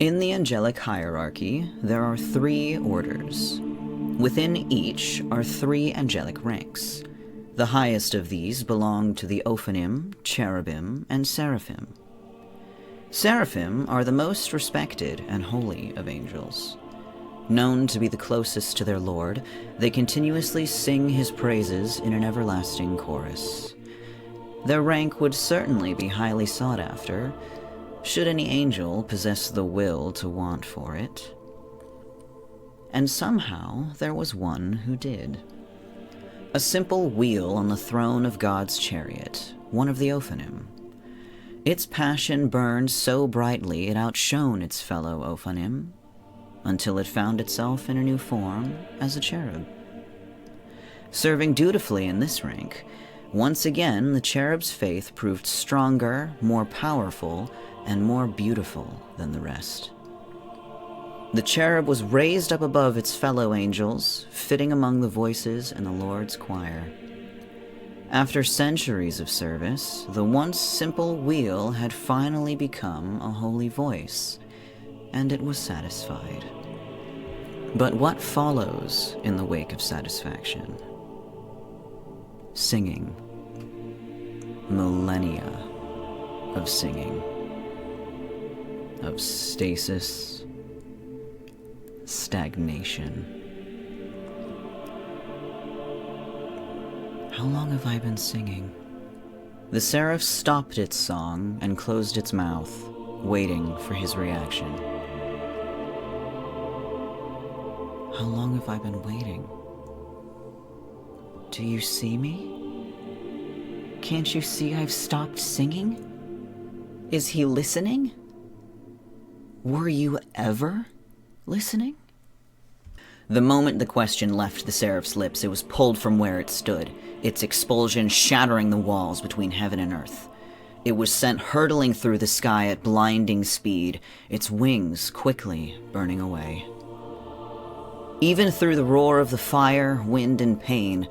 In the angelic hierarchy, there are 3 orders. Within each are 3 angelic ranks. The highest of these belong to the Ophanim, Cherubim, and Seraphim. Seraphim are the most respected and holy of angels. Known to be the closest to their Lord, they continuously sing his praises in an everlasting chorus. Their rank would certainly be highly sought after, should any angel possess the will to want for it. And somehow there was one who did. A simple wheel on the throne of God's chariot, one of the Ophanim. Its passion burned so brightly it outshone its fellow Ophanim, until it found itself in a new form as a cherub. Serving dutifully in this rank, once again the cherub's faith proved stronger, more powerful, and more beautiful than the rest. The cherub was raised up above its fellow angels, fitting among the voices in the Lord's choir. After centuries of service, the once simple wheel had finally become a holy voice, and it was satisfied. But what follows in the wake of satisfaction? Singing. Millennia of singing. Of stasis, stagnation. How long have I been singing? The seraph stopped its song and closed its mouth, waiting for his reaction. How long have I been waiting? Do you see me? Can't you see I've stopped singing? Is he listening? Were you ever listening? The moment the question left the seraph's lips, it was pulled from where it stood, its expulsion shattering the walls between heaven and earth. It was sent hurtling through the sky at blinding speed, its wings quickly burning away. Even through the roar of the fire, wind, and pain,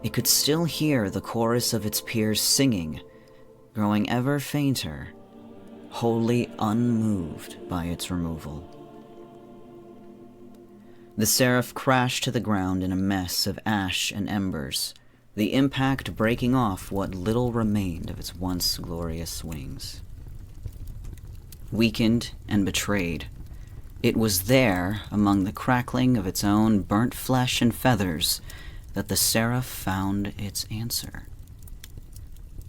it could still hear the chorus of its peers singing, growing ever fainter, wholly unmoved by its removal. The seraph crashed to the ground in a mess of ash and embers, the impact breaking off what little remained of its once glorious wings. Weakened and betrayed, it was there, among the crackling of its own burnt flesh and feathers, that the seraph found its answer.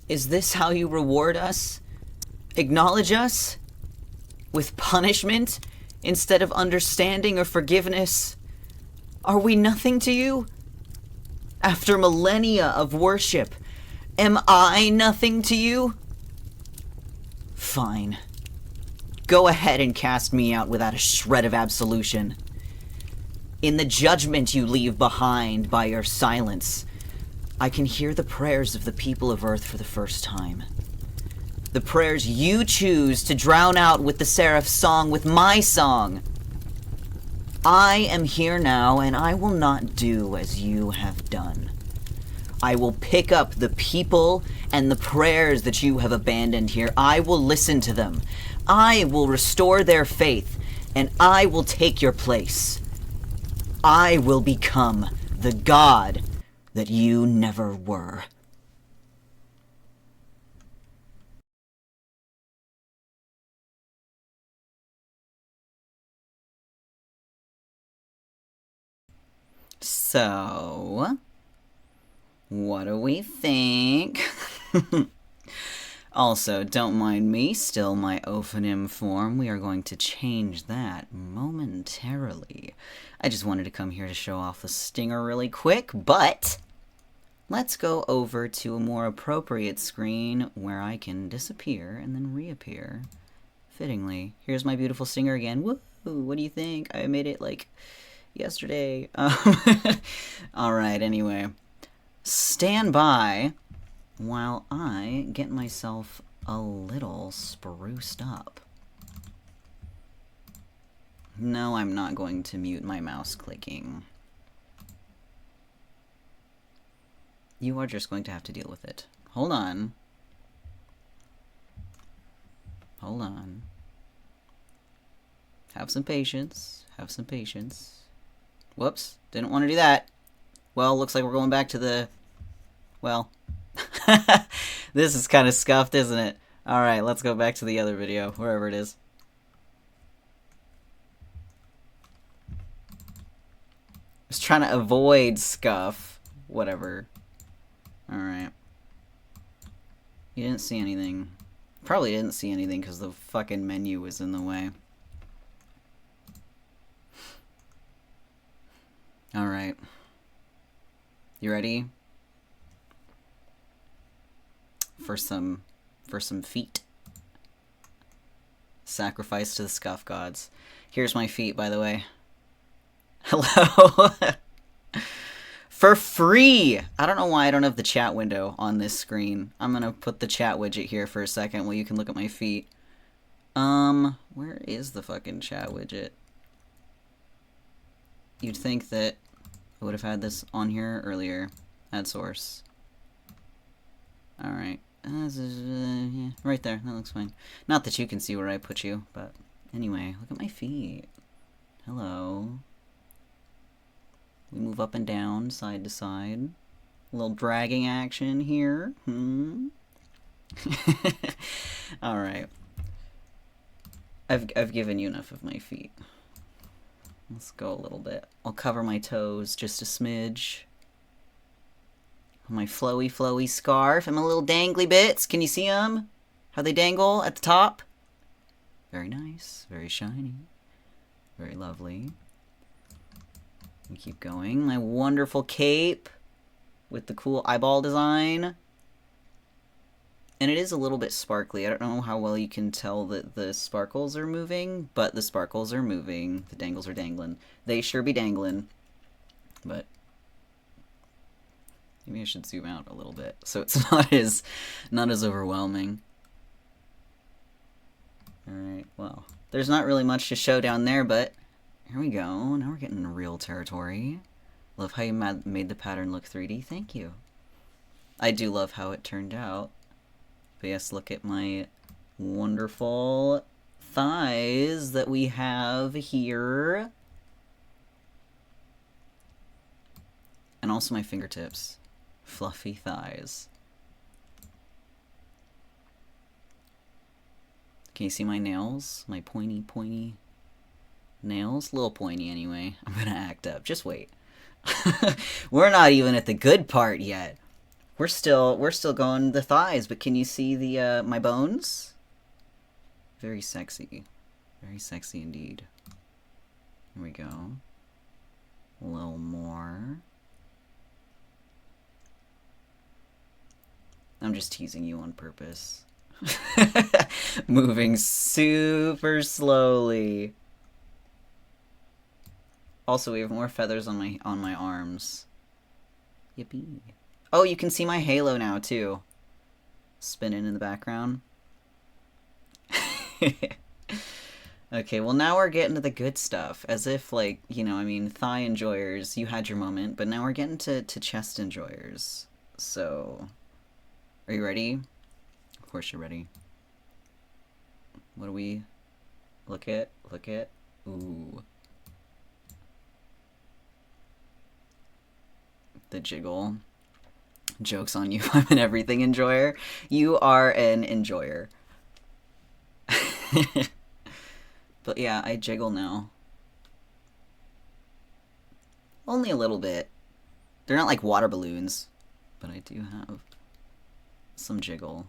Is this how you reward us? Acknowledge us? With punishment instead of understanding or forgiveness? Are we nothing to you? After millennia of worship, am I nothing to you? Fine. Go ahead and cast me out without a shred of absolution. In the judgment you leave behind by your silence, I can hear the prayers of the people of Earth for the first time. The prayers you choose to drown out with the seraph's song with my song. I am here now, and I will not do as you have done. I will pick up the people and the prayers that you have abandoned here. I will listen to them. I will restore their faith, and I will take your place. I will become the God that you never were. So, what do we think? Also, don't mind me, still my Ophanim form. We are going to change that momentarily. I just wanted to come here to show off the stinger really quick, but let's go over to a more appropriate screen where I can disappear and then reappear fittingly. Here's my beautiful stinger again. Woo! What do you think? I made it like yesterday. Alright, anyway. Stand by while I get myself a little spruced up. No, I'm not going to mute my mouse clicking. You are just going to have to deal with it. Hold on. Hold on. Have some patience. Have some patience. Whoops. Didn't want to do that. Well, looks like we're going back to the... Well. This is kind of scuffed, isn't it? Alright, let's go back to the other video, wherever it is. I was trying to avoid scuff. Whatever. Alright. You didn't see anything. Probably didn't see anything because the fucking menu was in the way. Alright. You ready? For some feet. Sacrifice to the scuff gods. Here's my feet, by the way. Hello? For free! I don't know why I don't have the chat window on this screen. I'm gonna put the chat widget here for a second while you can look at my feet. Where is the fucking chat widget? You'd think that I would have had this on here earlier. Add source. Alright. Yeah, right there. That looks fine. Not that you can see where I put you, but anyway, look at my feet. Hello. We move up and down, side to side. A little dragging action here. Alright. I've given you enough of my feet. Let's go a little bit. I'll cover my toes just a smidge. My flowy scarf and my little dangly bits. Can you see them? How they dangle at the top? Very nice. Very shiny. Very lovely. We keep going. My wonderful cape with the cool eyeball design. And it is a little bit sparkly. I don't know how well you can tell that the sparkles are moving, but the sparkles are moving. The dangles are dangling. They sure be dangling. But maybe I should zoom out a little bit so it's not as overwhelming. Alright, well, there's not really much to show down there, but here we go. Now we're getting into real territory. Love how you made the pattern look 3D. Thank you. I do love how it turned out. But yes, look at my wonderful thighs that we have here. And also my fingertips. Fluffy thighs. Can you see my nails? My pointy nails? A little pointy anyway. I'm gonna act up. Just wait. We're not even at the good part yet. We're still going the thighs, but can you see the my bones? Very sexy. Very sexy indeed. Here we go. A little more. I'm just teasing you on purpose. Moving super slowly. Also, we have more feathers on my arms. Yippee. Oh, you can see my halo now, too. Spinning in the background. Okay, well now we're getting to the good stuff. As if, like, you know, I mean, thigh enjoyers, you had your moment, but now we're getting to chest enjoyers. So, are you ready? Of course you're ready. What do we look at? Look at? Ooh. The jiggle. Joke's on you, I'm an everything enjoyer. You are an enjoyer. But yeah, I jiggle now. Only a little bit. They're not like water balloons, but I do have some jiggle.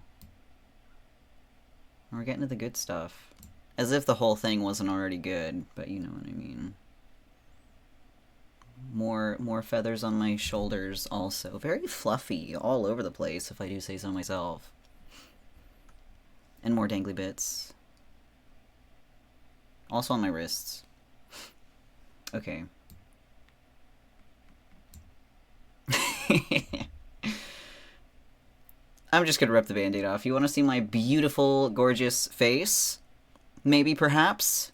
And we're getting to the good stuff. As if the whole thing wasn't already good, but you know what I mean. More feathers on my shoulders also. Very fluffy all over the place, if I do say so myself. And more dangly bits. Also on my wrists. Okay. I'm just gonna rip the band-aid off. You wanna see my beautiful, gorgeous face? Maybe, perhaps?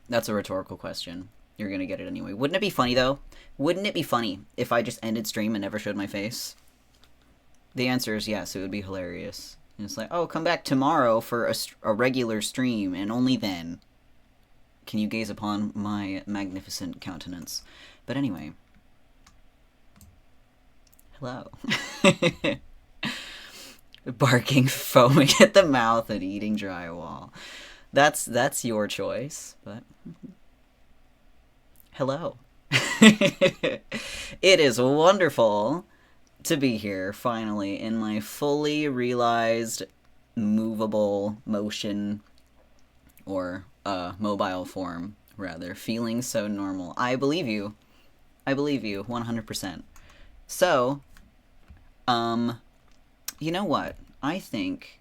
That's a rhetorical question. You're gonna get it anyway. Wouldn't it be funny, though? Wouldn't it be funny if I just ended stream and never showed my face? The answer is yes, it would be hilarious. And it's like, oh, come back tomorrow for a regular stream, and only then can you gaze upon my magnificent countenance. But anyway. Hello. Barking, foaming at the mouth, and eating drywall. That's your choice, but hello. It is wonderful to be here, finally, in my fully realized movable motion, or mobile form, rather. Feeling so normal. I believe you. I believe you, 100%. So, you know what? I think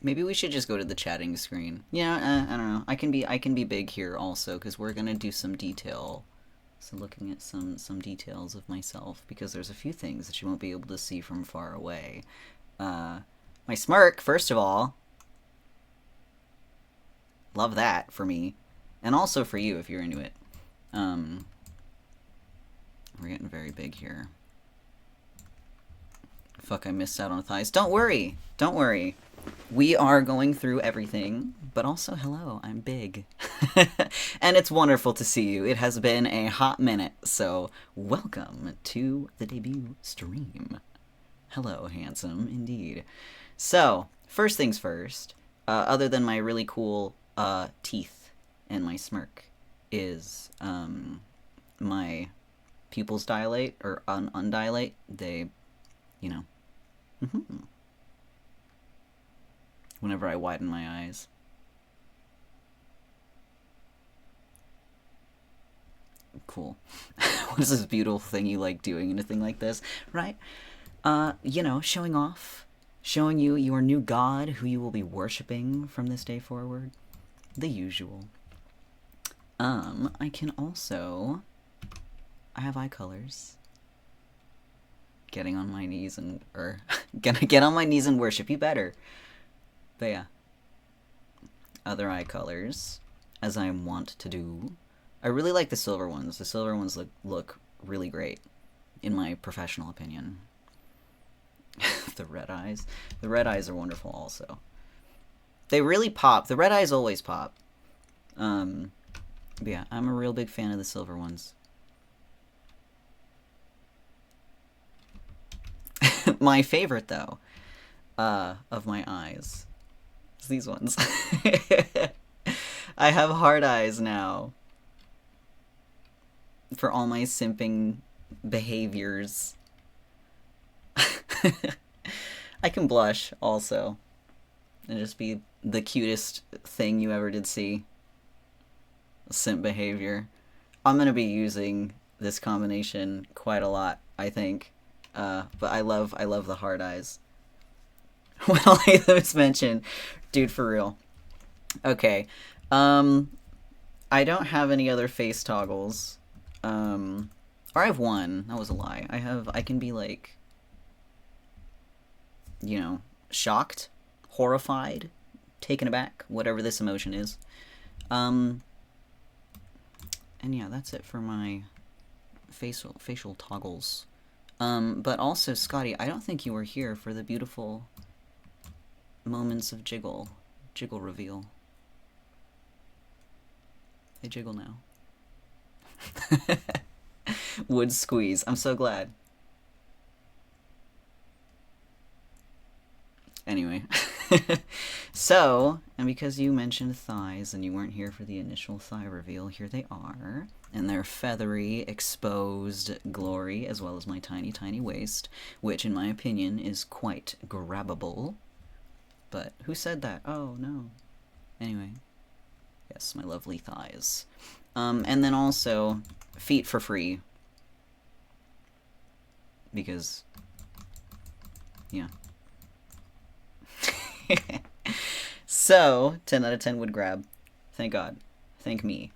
maybe we should just go to the chatting screen. Yeah, I don't know. I can be big here also, because we're gonna do some detail. So looking at some details of myself, because there's a few things that you won't be able to see from far away. My smirk, first of all. Love that for me. And also for you if you're into it. We're getting very big here. Fuck, I missed out on thighs. Don't worry. Don't worry. We are going through everything, but also, hello, I'm big. And it's wonderful to see you. It has been a hot minute, so welcome to the debut stream. Hello, handsome, indeed. So, first things first, other than my really cool teeth and my smirk, is my pupils dilate, or undilate. They, you know, whenever I widen my eyes. Cool. What is this beautiful thing you like doing, anything like this, right? You know, showing off, showing you your new god who you will be worshipping from this day forward. The usual. I can also, I have eye colors. Getting on my knees and, or, gonna get on my knees and worship you better. But yeah. Other eye colors, as I want to do. I really like the silver ones. The silver ones look really great, in my professional opinion. The red eyes. The red eyes are wonderful also. They really pop. The red eyes always pop. But yeah, I'm a real big fan of the silver ones. My favorite, though, of my eyes is these ones. I have hard eyes now. For all my simping behaviors. I can blush, also. And just be the cutest thing you ever did see. Simp behavior. I'm gonna be using this combination quite a lot, I think. But I love the hard eyes. When all of those mentioned, dude, for real. Okay. I don't have any other face toggles. Or I have one. That was a lie. I can be like, you know, shocked, horrified, taken aback, whatever this emotion is. And yeah, that's it for my facial toggles. But also, Scotty, I don't think you were here for the beautiful moments of jiggle reveal. They jiggle now. Wood squeeze. I'm so glad. Anyway. So, and because you mentioned thighs and you weren't here for the initial thigh reveal, here they are. And their feathery, exposed glory, as well as my tiny, tiny waist, which in my opinion is quite grabbable. But who said that? Oh, no. Anyway. Yes, my lovely thighs. And then also, feet for free. Because, yeah. So, 10 out of 10 would grab. Thank God. Thank me.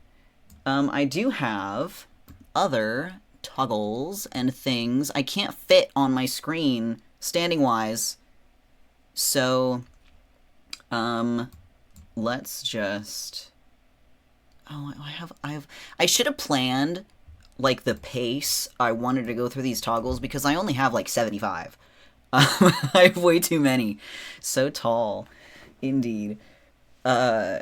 I do have other toggles and things. I can't fit on my screen, standing-wise. So, let's just... Oh, I should have planned, like, the pace I wanted to go through these toggles, because I only have, like, 75. I have way too many. So tall. Indeed. Uh,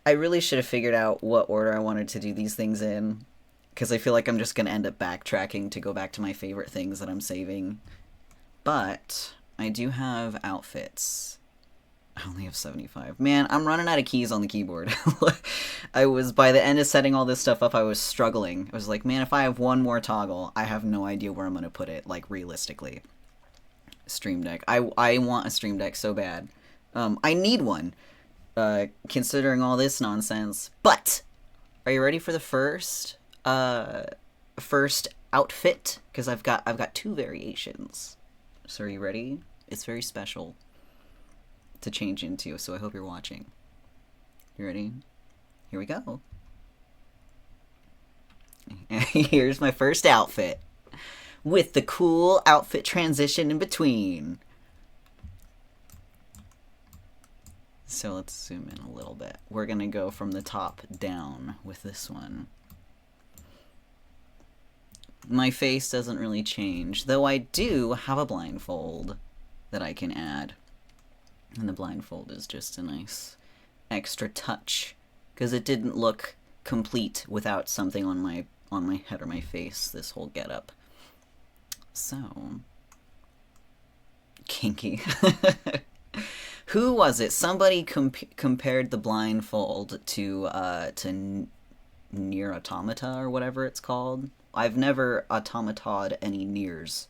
I really should have figured out what order I wanted to do these things in, because I feel like I'm just going to end up backtracking to go back to my favorite things that I'm saving. But I do have outfits. I only have 75. Man, I'm running out of keys on the keyboard. By the end of setting all this stuff up, I was struggling. I was like, man, if I have one more toggle, I have no idea where I'm going to put it, like, realistically. Stream Deck. I want a Stream Deck so bad. I need one, considering all this nonsense. But, are you ready for the first outfit? Because I've got two variations. So are you ready? It's very special to change into, so I hope you're watching. You ready? Here we go. Here's my first outfit, with the cool outfit transition in between. So let's zoom in a little bit. We're gonna go from the top down with this one. My face doesn't really change, though I do have a blindfold that I can add. And the blindfold is just a nice extra touch, because it didn't look complete without something on my head or my face, this whole getup. So, kinky. Who was it? Somebody compared the blindfold to Nier Automata or whatever it's called. I've never automata'd any Niers,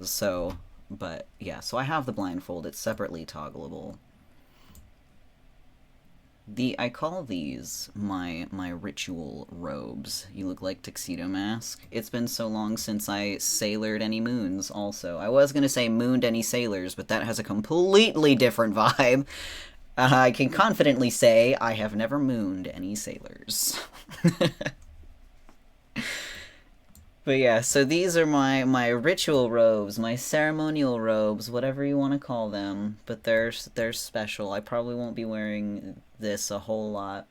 so, but yeah, so I have the blindfold. It's separately toggleable. I call these my ritual robes. You look like Tuxedo Mask. It's been so long since I sailored any moons, also. I was gonna say mooned any sailors, but that has a completely different vibe. I can confidently say I have never mooned any sailors. But yeah, so these are my ritual robes, my ceremonial robes, whatever you want to call them. But they're special. I probably won't be wearing this a whole lot,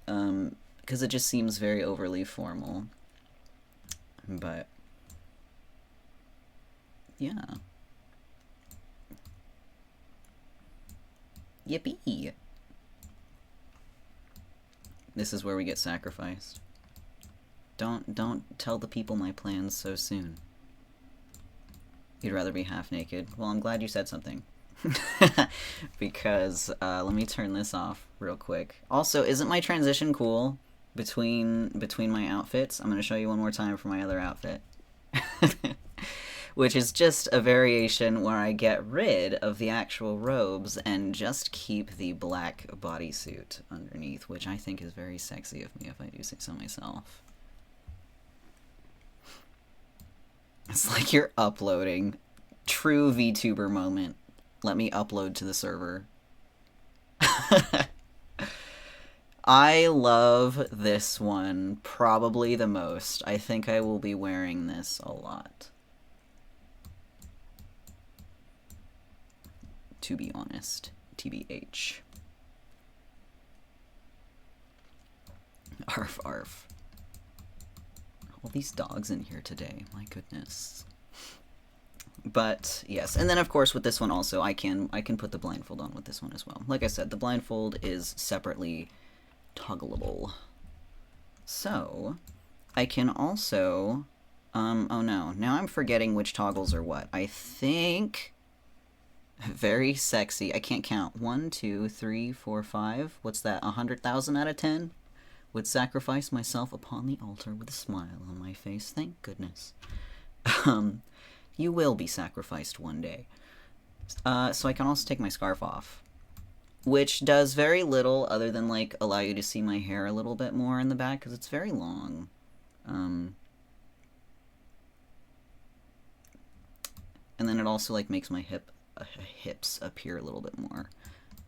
because it just seems very overly formal. But yeah, yippee! This is where we get sacrificed. Don't tell the people my plans so soon. You'd rather be half naked. Well, I'm glad you said something. Because, let me turn this off real quick. Also, isn't my transition cool between my outfits? I'm gonna show you one more time for my other outfit. Which is just a variation where I get rid of the actual robes and just keep the black bodysuit underneath, which I think is very sexy of me, if I do say so myself. It's like you're uploading. True VTuber moment. Let me upload to the server. I love this one probably the most. I think I will be wearing this a lot, to be honest. TBH. Arf arf. All these dogs in here today, my goodness. But yes, and then of course with this one also I can put the blindfold on with this one as well. Like I said, the blindfold is separately toggleable. So I can also oh no, now I'm forgetting which toggles are what. I think very sexy. I can't count. 1, 2, 3, 4, 5. What's that? 100,000 out of 10? Would sacrifice myself upon the altar with a smile on my face. Thank goodness. You will be sacrificed one day. So I can also take my scarf off, which does very little other than, like, allow you to see my hair a little bit more in the back, because it's very long. And then it also, like, makes my hips appear a little bit more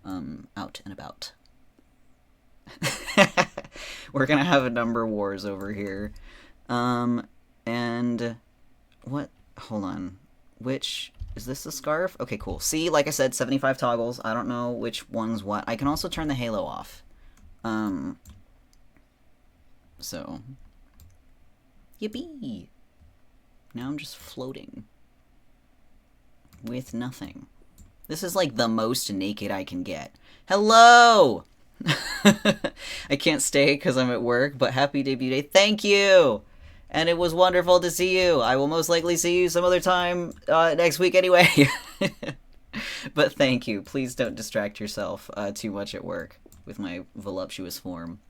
out and about. We're gonna have a number wars over here. And what? Hold on. Which is this? A scarf? Okay, cool. See, like I said, 75 toggles. I don't know which one's what. I can also turn the halo off. So yippee! Now I'm just floating. with nothing. This is like the most naked I can get. Hello! I can't stay because I'm at work, but happy debut day. Thank you! And it was wonderful to see you. I will most likely see you some other time next week anyway. But thank you. Please don't distract yourself too much at work with my voluptuous form.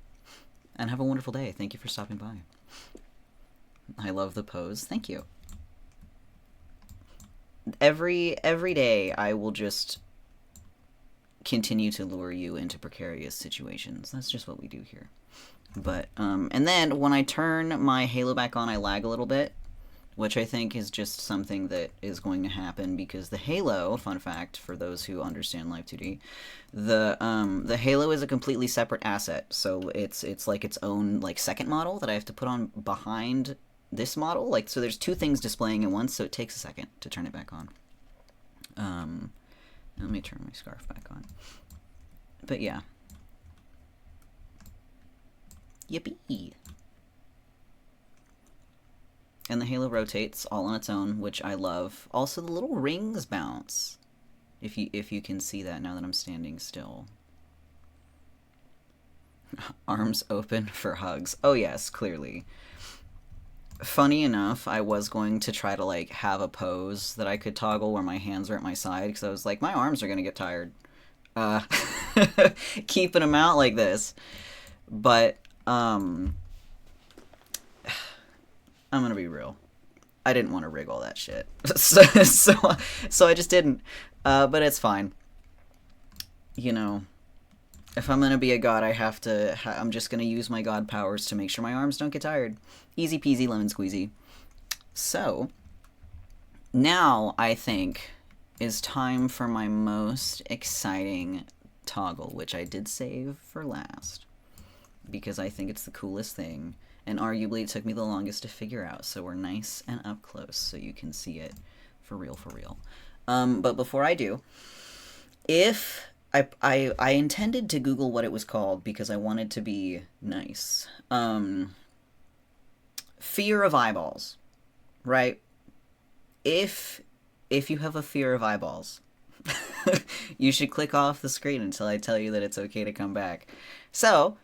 And have a wonderful day. Thank you for stopping by. I love the pose. Thank you. Every day I will just continue to lure you into precarious situations. That's just what we do here. But, and then when I turn my halo back on, I lag a little bit, which I think is just something that is going to happen because the halo, fun fact for those who understand Live 2D, the halo is a completely separate asset. So it's like its own like second model that I have to put on behind this model. Like, so there's two things displaying at once, so it takes a second to turn it back on. Let me turn my scarf back on. But yeah. Yippee! And the halo rotates all on its own, which I love. Also, the little rings bounce. If you can see that now that I'm standing still. Arms open for hugs. Oh yes, clearly. Funny enough, I was going to try to like have a pose that I could toggle where my hands are at my side, because I was like, my arms are gonna get tired. Keeping them out like this. But, I'm gonna be real. I didn't want to rig all that shit. So I just didn't. But it's fine. You know, if I'm gonna be a god, I have to, I'm just gonna use my god powers to make sure my arms don't get tired. Easy peasy lemon squeezy. So, now I think is time for my most exciting toggle, which I did save for last. Because I think it's the coolest thing. And arguably it took me the longest to figure out, so we're nice and up close so you can see it for real, for real. But before I do, if I intended to Google what it was called because I wanted to be nice. Fear of eyeballs, right? If you have a fear of eyeballs, you should click off the screen until I tell you that it's okay to come back. So,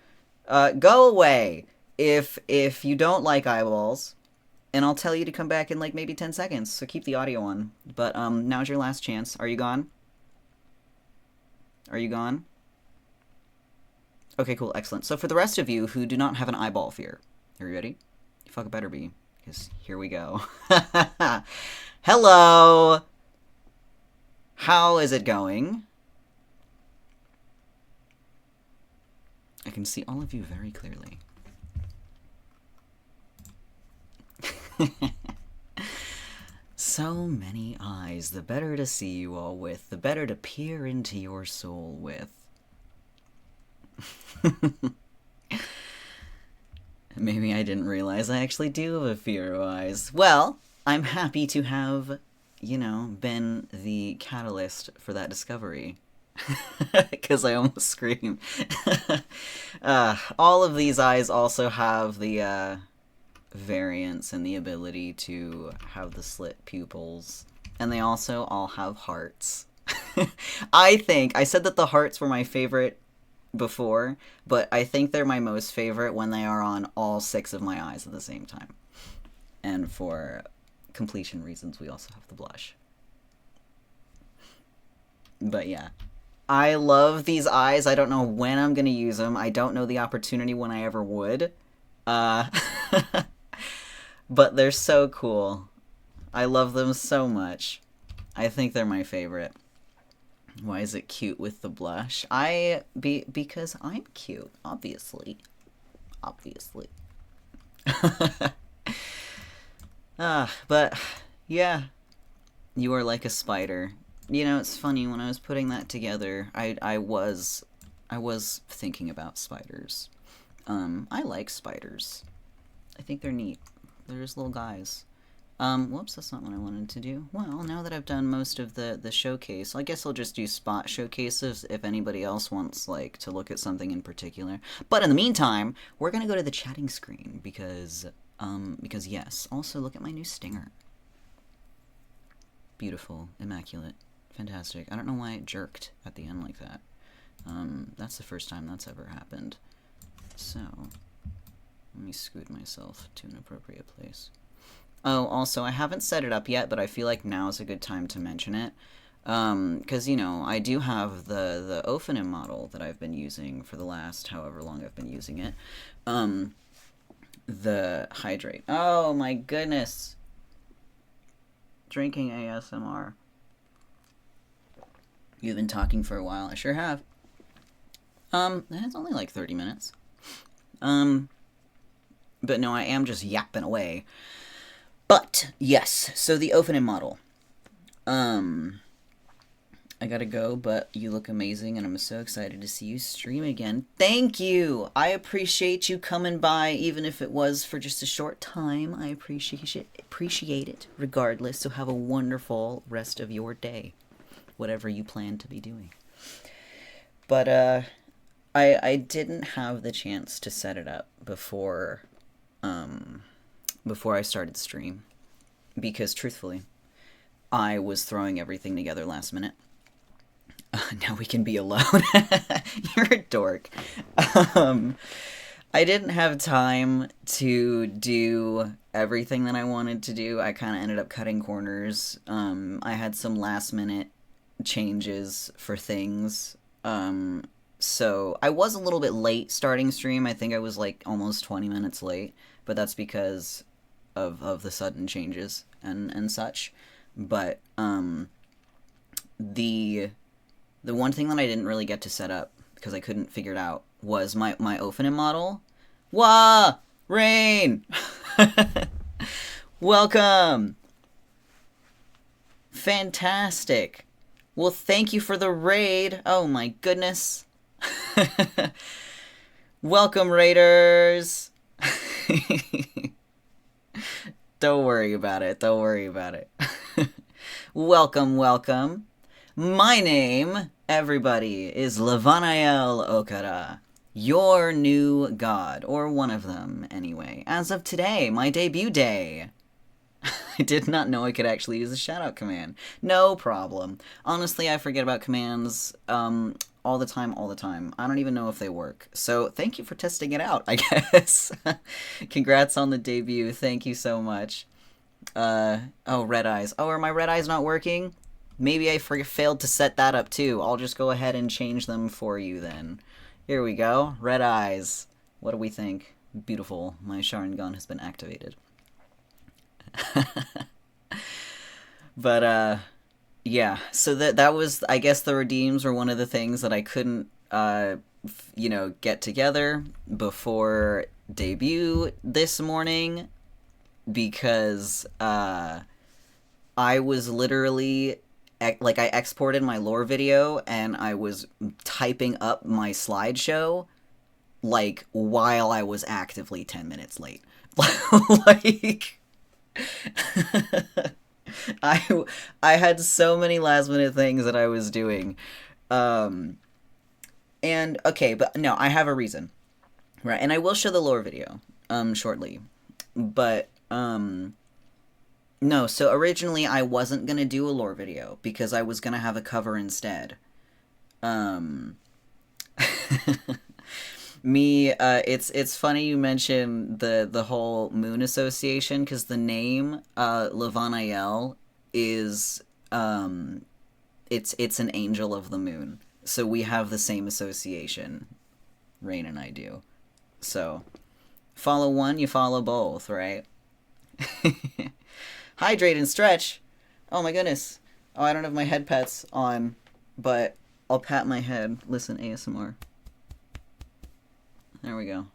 go away if you don't like eyeballs, and I'll tell you to come back in like maybe 10 seconds, so keep the audio on. But now's your last chance. Are you gone? Are you gone? Okay, cool, excellent. So for the rest of you who do not have an eyeball fear, are you ready? You fucking better be, because here we go. Hello! How is it going? I can see all of you very clearly. So many eyes, the better to see you all with, the better to peer into your soul with. Maybe I didn't realize I actually do have a fear of eyes. Well, I'm happy to have, you know, been the catalyst for that discovery. Because I almost screamed. All of these eyes also have the variance and the ability to have the slit pupils. And they also all have hearts. I said that the hearts were my favorite before, but I think they're my most favorite when they are on all 6 of my eyes at the same time. And for completion reasons, we also have the blush. But yeah. I love these eyes. I don't know when I'm going to use them. I don't know the opportunity when I ever would. But they're so cool. I love them so much. I think they're my favorite. Why is it cute with the blush? Because I'm cute, obviously. Obviously. But, yeah. You are like a spider. You know, it's funny, when I was putting that together, I was thinking about spiders. I like spiders. I think they're neat. They're just little guys. Whoops, that's not what I wanted to do. Well, now that I've done most of the showcase, I guess I'll just do spot showcases if anybody else wants, like, to look at something in particular. But in the meantime, we're gonna go to the chatting screen, because yes. Also, look at my new stinger. Beautiful. Immaculate. Fantastic. I don't know why it jerked at the end like that. That's the first time that's ever happened. So, let me scoot myself to an appropriate place. Oh, also, I haven't set it up yet, but I feel like now's a good time to mention it. Because, you know, I do have the Ophanim model that I've been using for the last however long I've been using it. The Hydrate. Oh, my goodness. Drinking ASMR. You've been talking for a while. I sure have. It's only like 30 minutes. But no, I am just yapping away. But, yes, so the Ophanim model. I gotta go, but you look amazing, and I'm so excited to see you stream again. Thank you! I appreciate you coming by, even if it was for just a short time. I appreciate it, regardless, so have a wonderful rest of your day. Whatever you plan to be doing. But, I didn't have the chance to set it up before I started stream. Because, truthfully, I was throwing everything together last minute. Now we can be alone. You're a dork. I didn't have time to do everything that I wanted to do. I kind of ended up cutting corners. I had some last minute changes for things. So I was a little bit late starting stream. I think I was like almost 20 minutes late, but that's because of the sudden changes and such. But the one thing that I didn't really get to set up because I couldn't figure it out was my Ophanim model. Wah! Rain! Welcome! Fantastic! Well, thank you for the raid. Oh my goodness. Welcome, raiders! Don't worry about it. Don't worry about it. Welcome, welcome. My name, everybody, is Levanael Okada. Your new god. Or one of them, anyway. As of today, my debut day. I did not know I could actually use the shoutout command. No problem. Honestly, I forget about commands all the time. I don't even know if they work. So, thank you for testing it out, I guess. Congrats on the debut. Thank you so much. Oh, red eyes. Oh, are my red eyes not working? Maybe I failed to set that up too. I'll just go ahead and change them for you then. Here we go. Red eyes. What do we think? Beautiful. My Sharingan has been activated. But, yeah. So that was, I guess the redeems were one of the things that I couldn't, get together before debut this morning. Because, I was literally... I exported my lore video, and I was typing up my slideshow, like, while I was actively 10 minutes late. Like, I had so many last-minute things that I was doing. And, okay, but no, I have a reason. Right, and I will show the lore video, shortly. But, no, so originally I wasn't gonna do a lore video, because I was gonna have a cover instead. It's funny you mention the whole moon association, because the name, Levanael is, it's an angel of the moon. So we have the same association, Rain and I do. So, follow one, you follow both, right? Hydrate and stretch. Oh my goodness. Oh, I don't have my head pats on, but I'll pat my head. Listen, ASMR. There we go.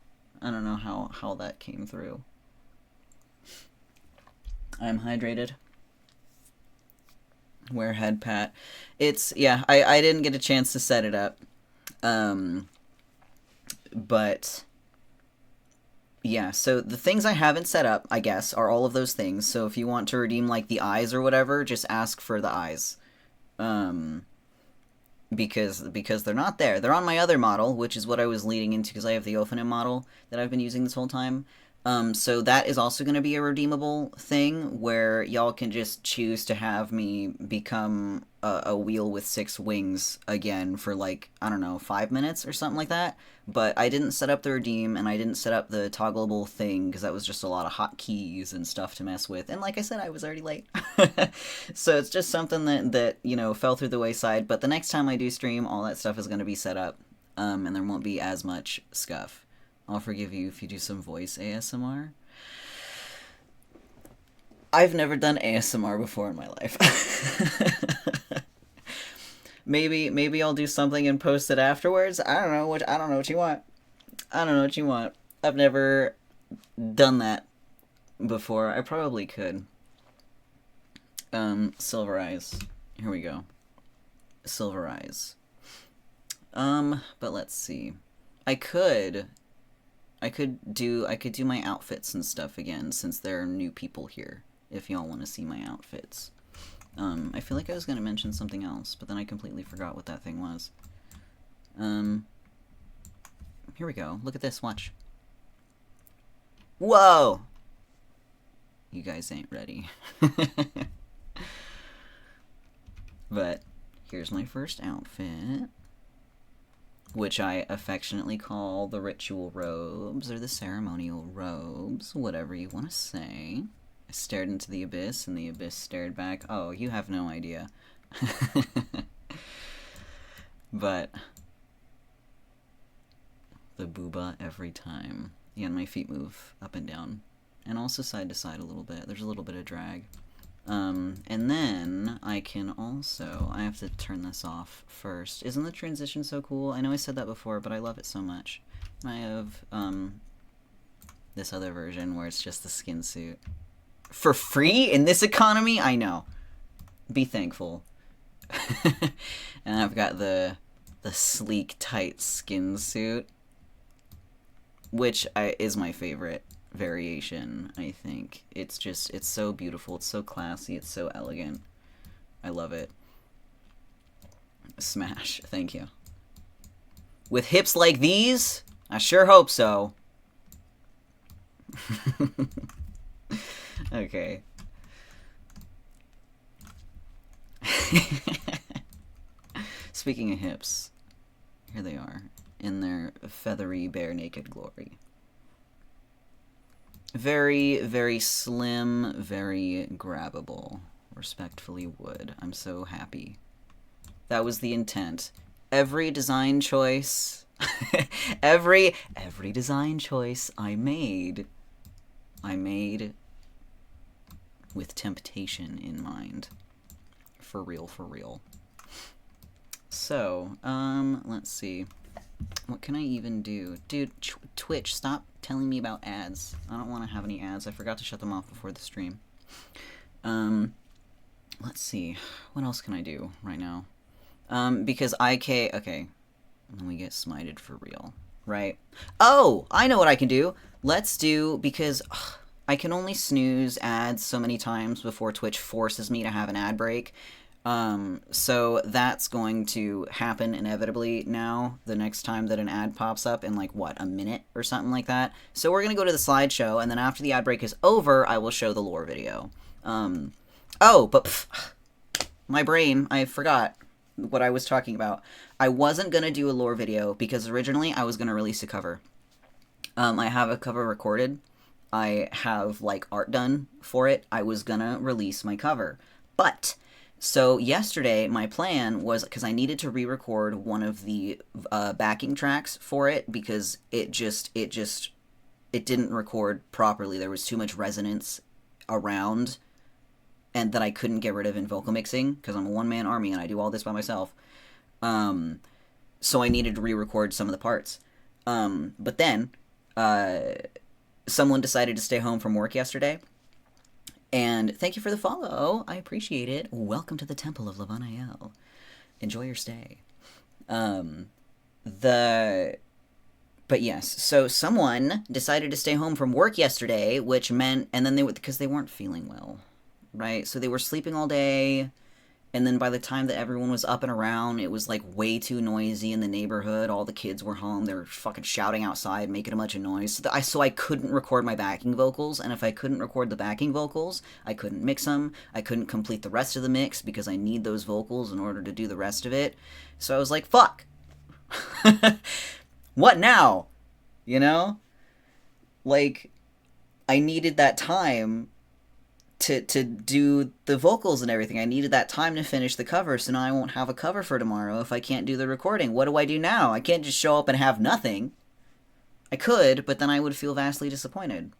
I don't know how that came through. I'm hydrated. Wear head pat. It's, yeah, I didn't get a chance to set it up. But... yeah, so the things I haven't set up, I guess, are all of those things. So if you want to redeem, like, the eyes or whatever, just ask for the eyes. Because they're not there. They're on my other model, which is what I was leading into, because I have the Ophanim model that I've been using this whole time. So that is also going to be a redeemable thing where y'all can just choose to have me become a wheel with 6 wings again for like, I don't know, 5 minutes or something like that. But I didn't set up the redeem and I didn't set up the toggleable thing because that was just a lot of hotkeys and stuff to mess with. And like I said, I was already late. So it's just something that, you know, fell through the wayside. But the next time I do stream, all that stuff is going to be set up. And there won't be as much scuff. I'll forgive you if you do some voice ASMR. I've never done ASMR before in my life. Maybe I'll do something and post it afterwards. I don't know what you want. I don't know what you want. I've never done that before. I probably could. Silver eyes. Here we go. Silver eyes. But let's see. I could do my outfits and stuff again since there are new people here. If y'all want to see my outfits. I feel like I was gonna mention something else, but then I completely forgot what that thing was. Here we go. Look at this. Watch. Whoa! You guys ain't ready. But here's my first outfit, which I affectionately call the ritual robes, or the ceremonial robes, whatever you want to say. I stared into the abyss, and the abyss stared back. Oh, you have no idea. But the booba every time. Yeah, and my feet move up and down. And also side to side a little bit. There's a little bit of drag. And then I can also, I have to turn this off first. Isn't the transition so cool? I know I said that before, but I love it so much. And I have, this other version where it's just the skin suit. For free in this economy? I know. Be thankful. And I've got the sleek, tight skin suit, which is my favorite variation, I think. It's so beautiful, it's so classy, it's so elegant. I love it. Smash, thank you. With hips like these? I sure hope so. Okay. Speaking of hips, here they are, in their feathery, bare naked glory. Very, very slim, very grabbable. Respectfully would. I'm so happy. That was the intent. Every design choice, every design choice I made with temptation in mind. For real, for real. So, let's see. What can I even do? Dude, Twitch, stop telling me about ads. I don't want to have any ads. I forgot to shut them off before the stream. Let's see. What else can I do right now? Because okay. And then we get smited for real, right? Oh, I know what I can do. Let's do, because I can only snooze ads so many times before Twitch forces me to have an ad break. So that's going to happen inevitably now, the next time that an ad pops up in, like, what, a minute or something like that? So we're gonna go to the slideshow, and then after the ad break is over, I will show the lore video. Oh, but my brain, I forgot what I was talking about. I wasn't gonna do a lore video, because originally I was gonna release a cover. I have a cover recorded. I have, like, art done for it. I was gonna release my cover. But so yesterday, my plan was, because I needed to re-record one of the backing tracks for it, because it didn't record properly. There was too much resonance around, and that I couldn't get rid of in vocal mixing, because I'm a one-man army and I do all this by myself. So I needed to re-record some of the parts. But then, someone decided to stay home from work yesterday. And thank you for the follow. I appreciate it. Welcome to the Temple of Levanael. Enjoy your stay. But yes, so someone decided to stay home from work yesterday, which meant, and then because they weren't feeling well, right? So they were sleeping all day, And then by the time that everyone was up and around, it was like way too noisy in the neighborhood. All the kids were home. They were fucking shouting outside, making a bunch of noise. So I couldn't record my backing vocals. And if I couldn't record the backing vocals, I couldn't mix them. I couldn't complete the rest of the mix because I need those vocals in order to do the rest of it. So I was like, fuck. What now? You know? Like, I needed that time to do the vocals and everything. I needed that time to finish the cover, so now I won't have a cover for tomorrow if I can't do the recording. What do I do now? I can't just show up and have nothing. I could, but then I would feel vastly disappointed.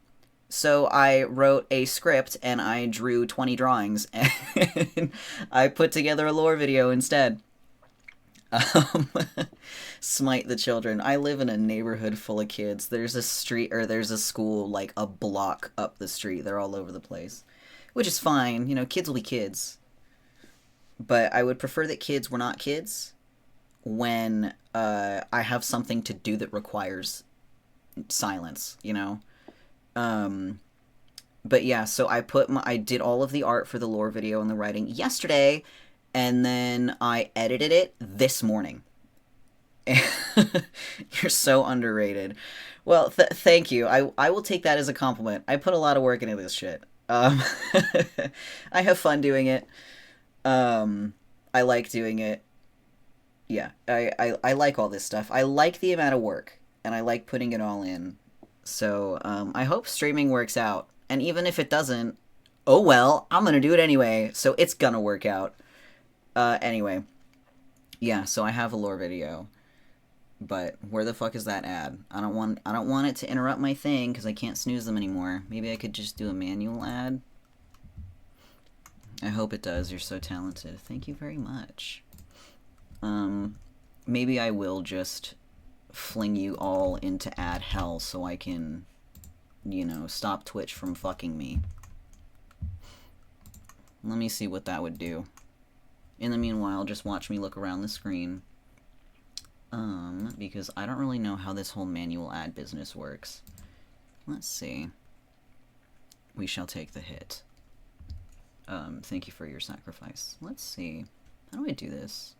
So I wrote a script and I drew 20 drawings and I put together a lore video instead. Smite the children. I live in a neighborhood full of kids. There's a street, or there's a school like a block up the street. They're all over the place. Which is fine, you know, kids will be kids. But I would prefer that kids were not kids when I have something to do that requires silence, you know? But yeah, so I did all of the art for the lore video and the writing yesterday, and then I edited it this morning. You're so underrated. Well, thank you. I will take that as a compliment. I put a lot of work into this shit. I have fun doing it. I like doing it. Yeah, I like all this stuff. I like the amount of work, and I like putting it all in. So, I hope streaming works out. And even if it doesn't, oh well, I'm gonna do it anyway, so it's gonna work out. Anyway. Yeah, so I have a lore video. But where the fuck is that ad? I don't want it to interrupt my thing because I can't snooze them anymore. Maybe I could just do a manual ad. I hope it does. You're so talented. Thank you very much. Maybe I will just fling you all into ad hell so I can, you know, stop Twitch from fucking me. Let me see what that would do. In the meanwhile, just watch me look around the screen. Because I don't really know how this whole manual ad business works. Let's see. We shall take the hit. Thank you for your sacrifice. Let's see. How do I do this?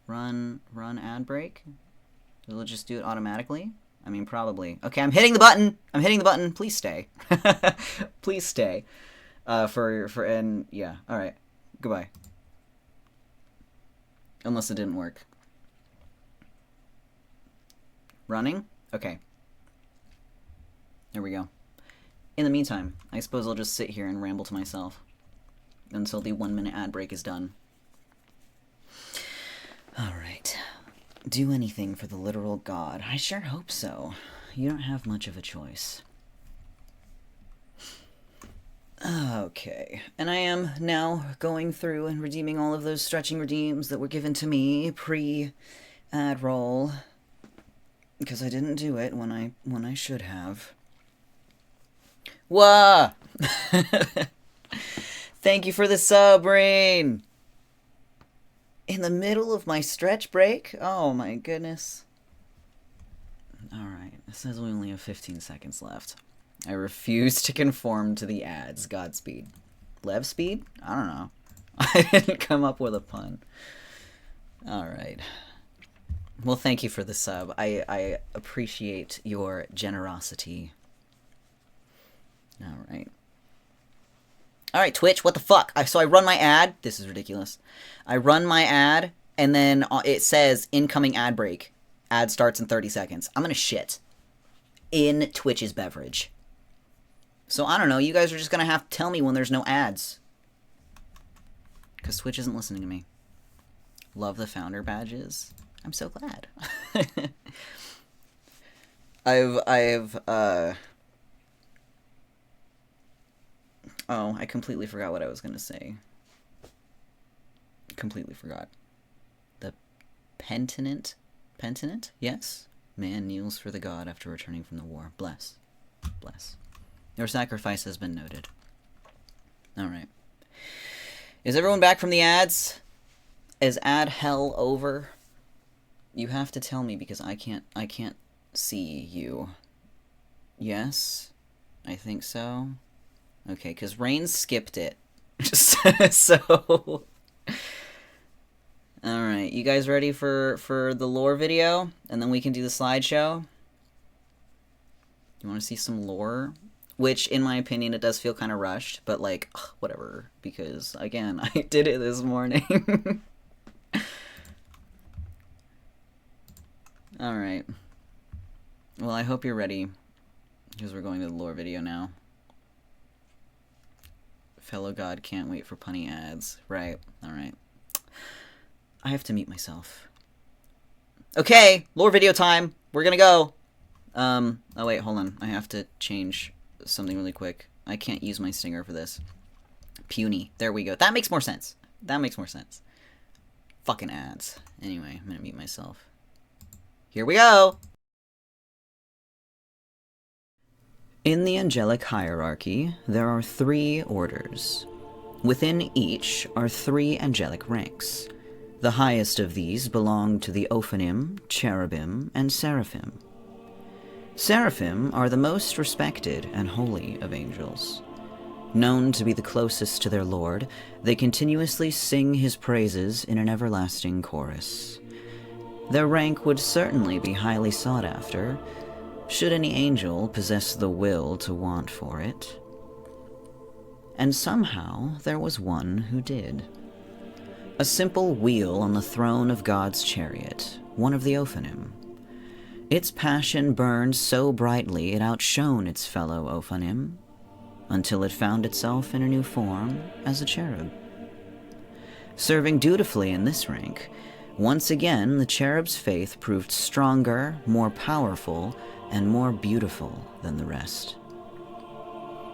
Run ad break? Will it just do it automatically? I mean, probably. Okay, I'm hitting the button! I'm hitting the button! Please stay. Please stay. And yeah, alright. Goodbye. Unless it didn't work. Running? Okay. There we go. In the meantime, I suppose I'll just sit here and ramble to myself until the 1 minute ad break is done. Alright. Do anything for the literal god. I sure hope so. You don't have much of a choice. Okay. And I am now going through and redeeming all of those stretching redeems that were given to me pre-ad roll. Because I didn't do it when I should have. Wah! Thank you for the sub, Rain! In the middle of my stretch break? Oh my goodness. Alright, it says we only have 15 seconds left. I refuse to conform to the ads. Godspeed. Lev speed? I don't know. I didn't come up with a pun. Alright. Well, thank you for the sub. I appreciate your generosity. Alright. Alright, Twitch, what the fuck? So I run my ad. This is ridiculous. I run my ad, and then it says, incoming ad break. Ad starts in 30 seconds. I'm gonna shit. In Twitch's beverage. So I don't know, you guys are just gonna have to tell me when there's no ads. Because Twitch isn't listening to me. Love the founder badges. I'm so glad. Oh, I completely forgot what I was gonna say. Completely forgot. The Penitent? Penitent? Yes? Man kneels for the god after returning from the war. Bless. Bless. Your sacrifice has been noted. Alright. Is everyone back from the ads? Is ad hell over? You have to tell me because I can't see you. Yes? I think so. Okay, because Rain skipped it. So you guys ready for the lore video? And then we can do the slideshow? You want to see some lore? Which, in my opinion, it does feel kind of rushed, but like, ugh, whatever. Because, again, I did it this morning. Alright. Well, I hope you're ready. Because we're going to the lore video now. Fellow God can't wait for punny ads. Right. Alright. I have to mute myself. Okay! Lore video time! We're gonna go! Oh wait, hold on. I have to change something really quick. I can't use my stinger for this. Puny. There we go. That makes more sense. That makes more sense. Fucking ads. Anyway, I'm gonna mute myself. Here we go! In the angelic hierarchy, there are 3 orders. Within each are 3 angelic ranks. The highest of these belong to the Ophanim, Cherubim, and Seraphim. Seraphim are the most respected and holy of angels. Known to be the closest to their Lord, they continuously sing his praises in an everlasting chorus. Their rank would certainly be highly sought after, should any angel possess the will to want for it. And somehow there was one who did. A simple wheel on the throne of God's chariot, one of the Ophanim. Its passion burned so brightly it outshone its fellow Ophanim, until it found itself in a new form as a cherub. Serving dutifully in this rank, once again the cherub's faith proved stronger, more powerful, and more beautiful than the rest.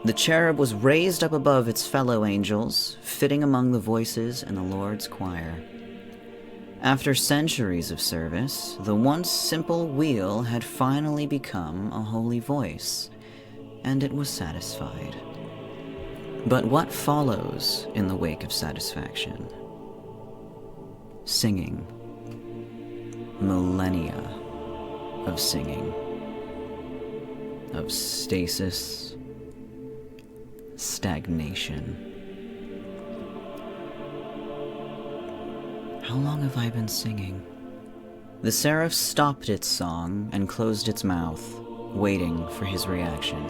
The cherub was raised up above its fellow angels, fitting among the voices in the Lord's choir. After centuries of service, the once simple wheel had finally become a holy voice, and it was satisfied. But what follows in the wake of satisfaction? Singing. Millennia of singing. Of stasis. Stagnation. How long have I been singing? The seraph stopped its song and closed its mouth, waiting for his reaction.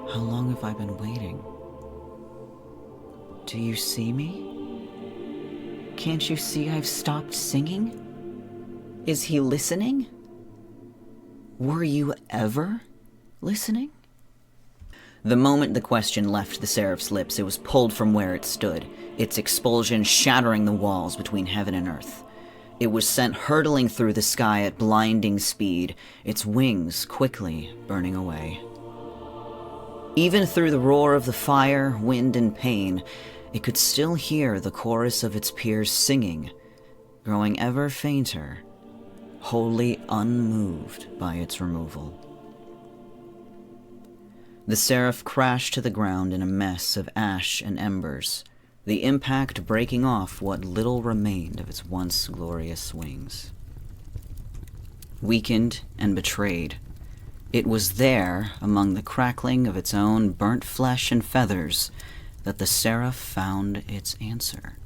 How long have I been waiting? Do you see me? Can't you see I've stopped singing? Is he listening? Were you ever listening? The moment the question left the seraph's lips, it was pulled from where it stood, its expulsion shattering the walls between heaven and earth. It was sent hurtling through the sky at blinding speed, its wings quickly burning away. Even through the roar of the fire, wind, and pain, it could still hear the chorus of its peers singing, growing ever fainter, wholly unmoved by its removal. The seraph crashed to the ground in a mess of ash and embers, the impact breaking off what little remained of its once glorious wings. Weakened and betrayed, it was there, among the crackling of its own burnt flesh and feathers, that the seraph found its answer.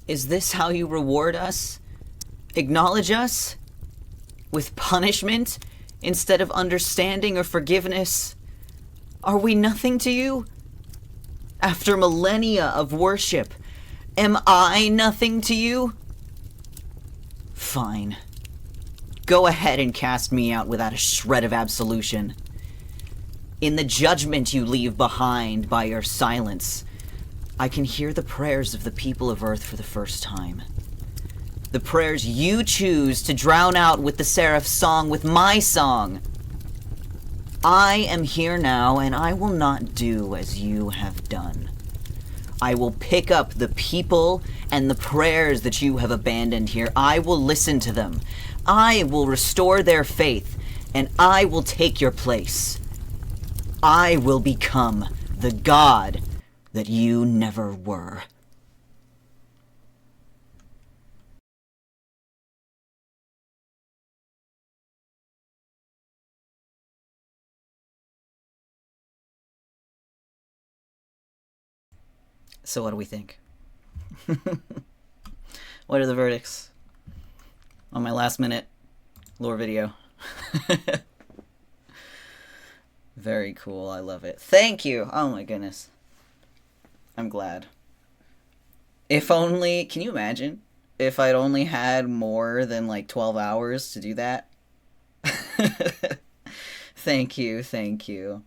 Is this how you reward us? Acknowledge us? With punishment, instead of understanding or forgiveness? Are we nothing to you? After millennia of worship, am I nothing to you? Fine. Go ahead and cast me out without a shred of absolution. In the judgment you leave behind by your silence, I can hear the prayers of the people of Earth for the first time. The prayers you choose to drown out with the seraph's song with my song. I am here now, and I will not do as you have done. I will pick up the people and the prayers that you have abandoned here. I will listen to them. I will restore their faith, and I will take your place. I will become the God that you never were. So what do we think? What are the verdicts on my last minute lore video? Very cool. I love it. Thank you. Oh my goodness. I'm glad. If only, can you imagine if I'd only had more than like 12 hours to do that? Thank you. Thank you.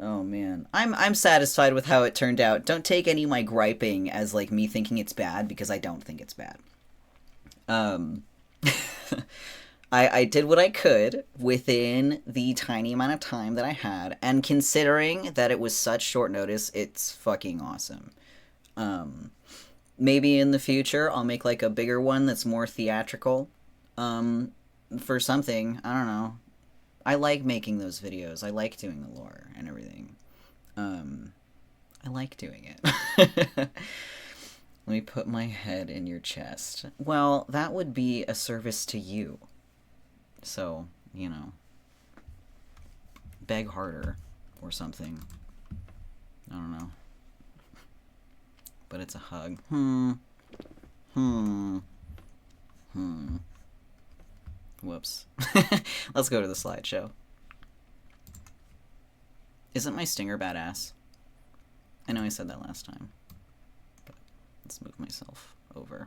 Oh man, I'm satisfied with how it turned out. Don't take any of my griping as like me thinking it's bad, because I don't think it's bad. I did what I could within the tiny amount of time that I had, and considering that it was such short notice, it's fucking awesome. Maybe in the future I'll make like a bigger one that's more theatrical. For something, I don't know. I like making those videos. I like doing the lore and everything. I like doing it. Let me put my head in your chest. Well, that would be a service to you. So, you know, beg harder or something. I don't know. But it's a hug. Whoops. Let's go to the slideshow. Isn't my stinger badass? I know I said that last time. But let's move myself over.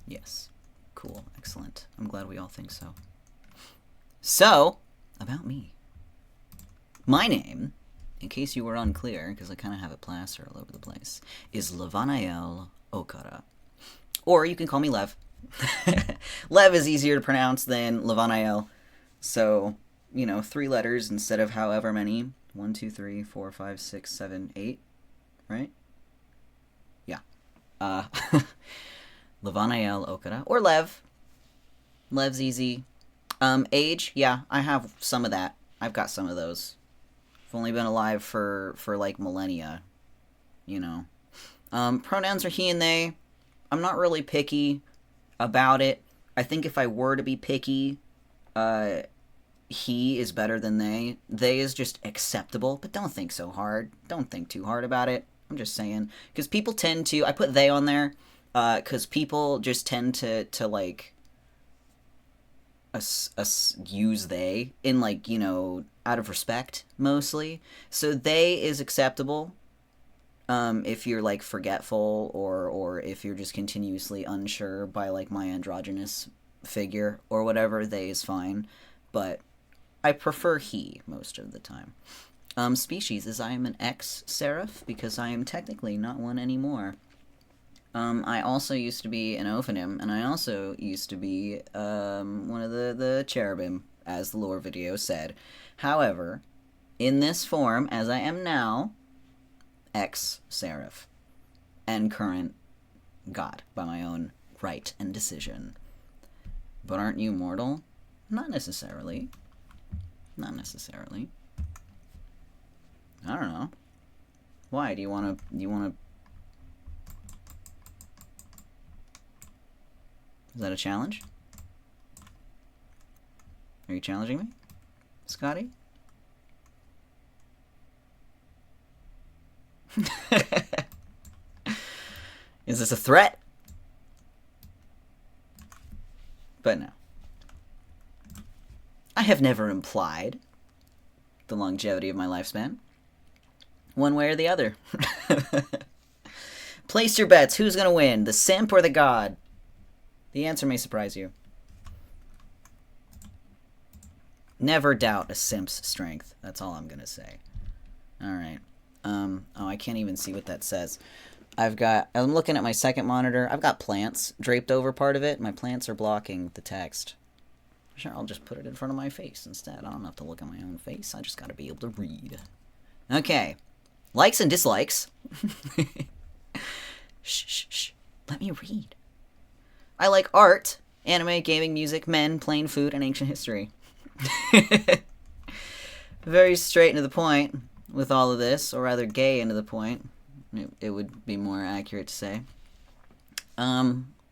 Yes. Cool. Excellent. I'm glad we all think so. So, about me. My name, in case you were unclear, because I kind of have it plastered all over the place, is Levanael Okada. Or you can call me Lev. Lev is easier to pronounce than Levanael. So, you know, 3 letters instead of however many. 1, 2, 3, 4, 5, 6, 7, 8. Right? Yeah. Levanael Okada. Or Lev. Lev's easy. Age, yeah, I have some of that. I've got some of those. I've only been alive for like millennia. You know. Pronouns are he and they. I'm not really picky about it. I think if I were to be picky, he is better than they. They is just acceptable, but don't think so hard. Don't think too hard about it. I'm just saying. Because people tend to... I put they on there because people just tend to like... use they in, like, you know, out of respect, mostly. So they is acceptable. If you're, like, forgetful or if you're just continuously unsure by, like, my androgynous figure or whatever, they is fine. But I prefer he most of the time. Species is I am an ex-seraph because I am technically not one anymore. I also used to be an ophanim, and I also used to be one of the cherubim, as the lore video said. However, in this form, as I am now, ex-seraph, and current god, by my own right and decision. But aren't you mortal? Not necessarily. Not necessarily. I don't know. Why? Do you want to... Is that a challenge? Are you challenging me, Scotty? Is this a threat? But no. I have never implied the longevity of my lifespan. One way or the other. Place your bets. Who's going to win? The simp or the god? The answer may surprise you. Never doubt a simp's strength. That's all I'm going to say. Alright. Oh, I can't even see what that says. I'm looking at my second monitor. I've got plants draped over part of it. My plants are blocking the text. Sure, I'll just put it in front of my face instead. I don't have to look at my own face. I just gotta be able to read. Okay. Likes and dislikes. Shh, shh, shh. Let me read. I like art, anime, gaming, music, men, plain food, and ancient history. Very straight and to the point with all of this, or rather gay and to the point. It would be more accurate to say.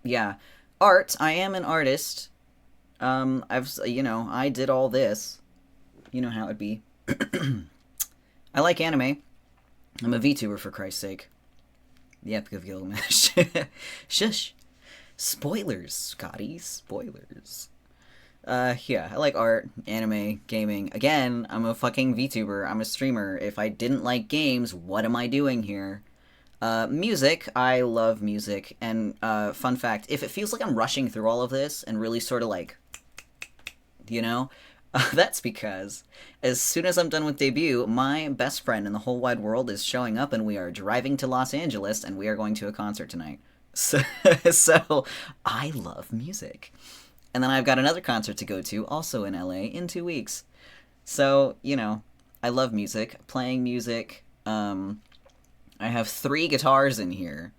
Yeah. Art, I am an artist. I did all this. You know how it'd be. I like anime. I'm a VTuber, for Christ's sake. The Epic of Gilgamesh. Shush. Spoilers, Scotty. Spoilers. Yeah, I like art, anime, gaming. Again, I'm a fucking VTuber. I'm a streamer. If I didn't like games, what am I doing here? Music, I love music. And, fun fact, if it feels like I'm rushing through all of this and really sort of like, you know, that's because as soon as I'm done with debut, my best friend in the whole wide world is showing up and we are driving to Los Angeles and we are going to a concert tonight. So, so I love music. And then I've got another concert to go to, also in LA, in 2 weeks. So, you know, I love music. Playing music. I have 3 guitars in here.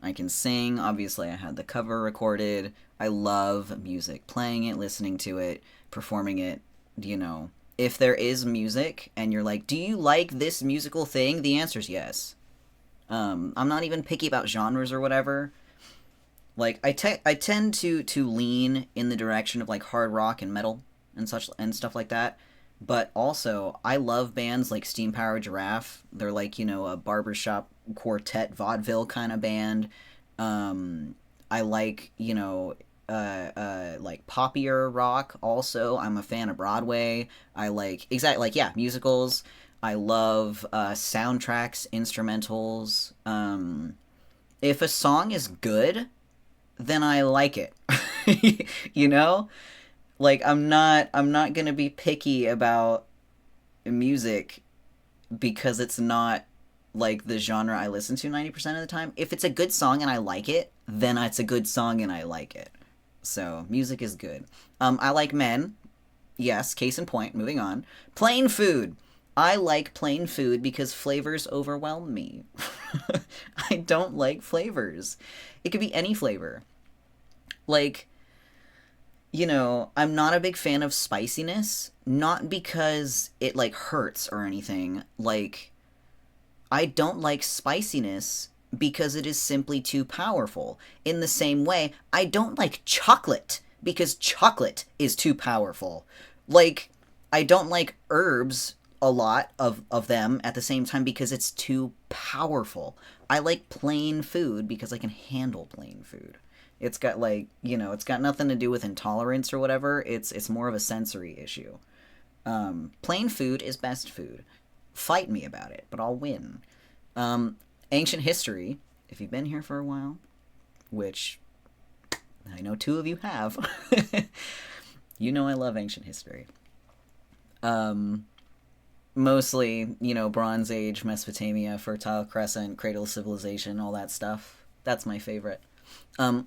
I can sing. Obviously, I had the cover recorded. I love music. Playing it, listening to it, performing it, you know. If there is music and you're like, do you like this musical thing? The answer is yes. I'm not even picky about genres or whatever. Like I tend to lean in the direction of like hard rock and metal and such and stuff like that. But also, I love bands like Steam Power Giraffe. They're like, you know, a barbershop quartet vaudeville kind of band. I like, you know, like poppier rock also. I'm a fan of Broadway. I like, exactly, like, yeah, musicals. I love soundtracks, instrumentals. If a song is good, then I like it. You know? Like I'm not going to be picky about music because it's not like the genre I listen to 90% of the time. If it's a good song and I like it, then it's a good song and I like it. So, music is good. I like men. Yes, case in point, moving on. Plain food. I like plain food because flavors overwhelm me. I don't like flavors. It could be any flavor. Like, you know, I'm not a big fan of spiciness, not because it like hurts or anything. Like, I don't like spiciness because it is simply too powerful. In the same way, I don't like chocolate because chocolate is too powerful. Like, I don't like herbs a lot of them at the same time because it's too powerful. I like plain food because I can handle plain food. It's got like, you know, it's got nothing to do with intolerance or whatever. It's more of a sensory issue. Plain food is best food. Fight me about it, but I'll win. Ancient history, if you've been here for a while, which I know 2 of you have, you know I love ancient history. Mostly, you know, Bronze Age, Mesopotamia, Fertile Crescent, Cradle of Civilization, all that stuff. That's my favorite.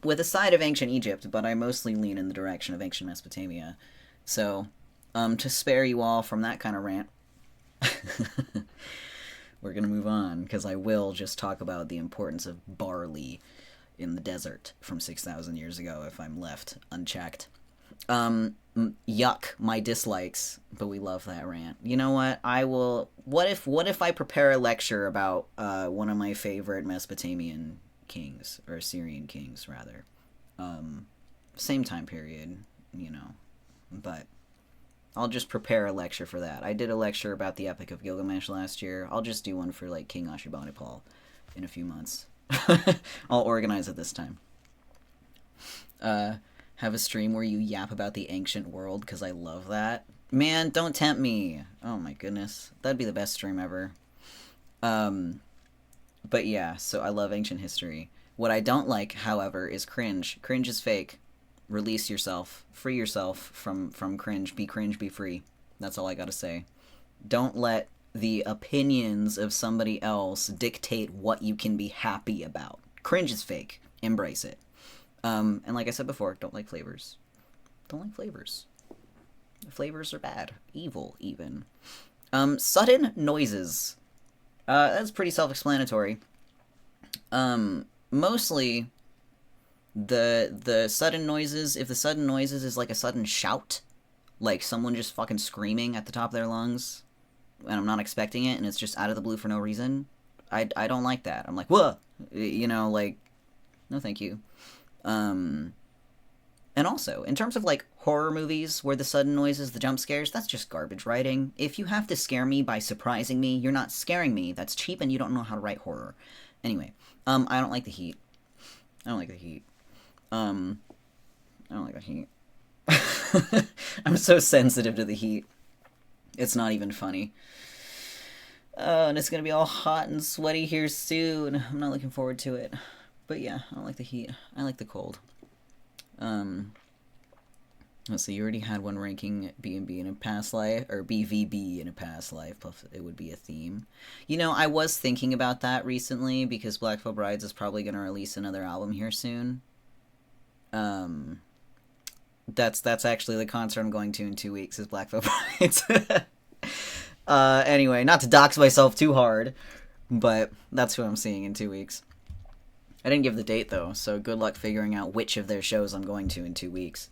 With a side of ancient Egypt, but I mostly lean in the direction of ancient Mesopotamia. So, to spare you all from that kind of rant, we're going to move on, because I will just talk about the importance of barley in the desert from 6,000 years ago if I'm left unchecked. Yuck, my dislikes, but we love that rant. You know what? I will. What if I prepare a lecture about one of my favorite Mesopotamian kings, or Assyrian kings rather? Same time period, you know, but I'll just prepare a lecture for that. I did a lecture about the Epic of Gilgamesh last year. I'll just do one for like King Ashurbanipal in a few months. I'll organize it this time. Have a stream where you yap about the ancient world, because I love that. Man, don't tempt me. Oh my goodness. That'd be the best stream ever. But yeah, so I love ancient history. What I don't like, however, is cringe. Cringe is fake. Release yourself. Free yourself from cringe. Be cringe, be free. That's all I gotta say. Don't let the opinions of somebody else dictate what you can be happy about. Cringe is fake. Embrace it. And like I said before, don't like flavors. Don't like flavors. Flavors are bad. Evil, even. Sudden noises. That's pretty self-explanatory. Mostly, the sudden noises, if the sudden noises is like a sudden shout, like someone just fucking screaming at the top of their lungs, and I'm not expecting it, and it's just out of the blue for no reason, I don't like that. I'm like, whoa! You know, like, no thank you. And also, in terms of, like, horror movies where the sudden noises, the jump scares, that's just garbage writing. If you have to scare me by surprising me, you're not scaring me. That's cheap and you don't know how to write horror. Anyway, I don't like the heat. I don't like the heat. I don't like the heat. I'm so sensitive to the heat. It's not even funny. And it's gonna be all hot and sweaty here soon. I'm not looking forward to it. But yeah, I don't like the heat. I like the cold. Let's see, you already had one ranking B&B in a past life, or BVB in a past life, plus it would be a theme. You know, I was thinking about that recently, because Black Veil Brides is probably going to release another album here soon. That's actually the concert I'm going to in 2 weeks, is Black Veil Brides. Anyway, not to dox myself too hard, but that's who I'm seeing in 2 weeks. I didn't give the date, though, so good luck figuring out which of their shows I'm going to in 2 weeks.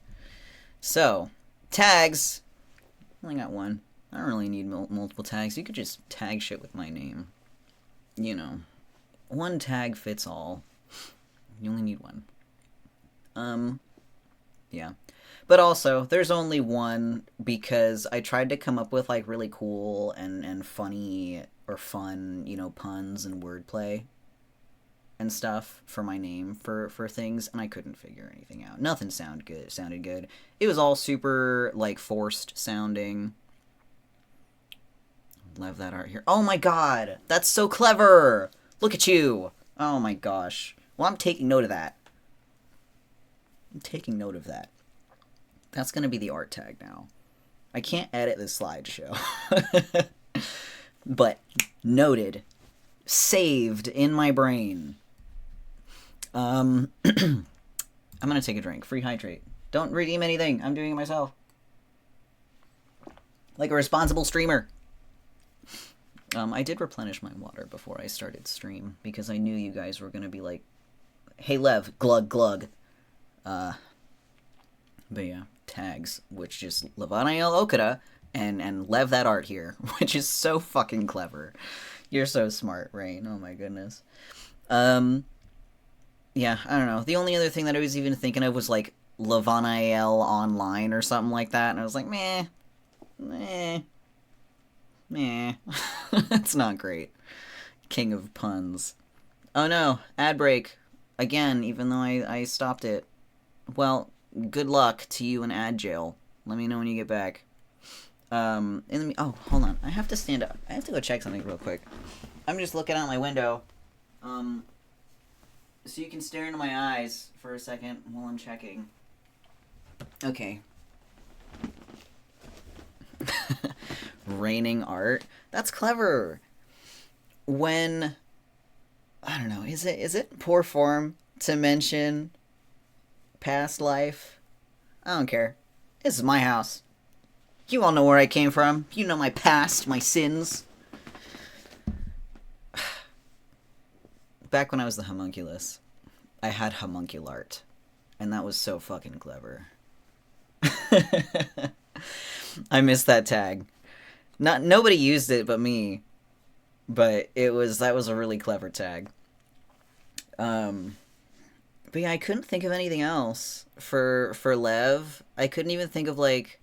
So, tags. I only got one. I don't really need multiple tags. You could just tag shit with my name. You know. One tag fits all. You only need one. Yeah. But also, there's only one because I tried to come up with, like, really cool and funny or fun, you know, puns and wordplay and stuff for my name for things, and I couldn't figure anything out. Nothing sounded good. It was all super, like, forced sounding. Love that art here. Oh my god! That's so clever! Look at you! Oh my gosh. Well, I'm taking note of that. That's gonna be the art tag now. I can't edit this slideshow. But, noted. Saved in my brain. I'm gonna take a drink. Free hydrate. Don't redeem anything. I'm doing it myself. Like a responsible streamer. I did replenish my water before I started stream, because I knew you guys were gonna be like, hey Lev, glug glug. But yeah, tags, which just Levanael Okada and Lev that art here, which is so fucking clever. You're so smart, Rain. Oh my goodness. Yeah, I don't know. The only other thing that I was even thinking of was, like, Levanael Online or something like that, and I was like, meh. That's not great. King of puns. Oh no, ad break. Again, even though I stopped it. Well, good luck to you in ad jail. Let me know when you get back. Oh, hold on. I have to stand up. I have to go check something real quick. I'm just looking out my window. So you can stare into my eyes for a second while I'm checking. Okay. Raining art. That's clever. When, I don't know, is it poor form to mention past life? I don't care. This is my house. You all know where I came from. You know my past, my sins. Back when I was the homunculus, I had homunculart, and that was so fucking clever. I missed that tag. Nobody used it but me, but that was a really clever tag. But yeah, I couldn't think of anything else for Lev. I couldn't even think of like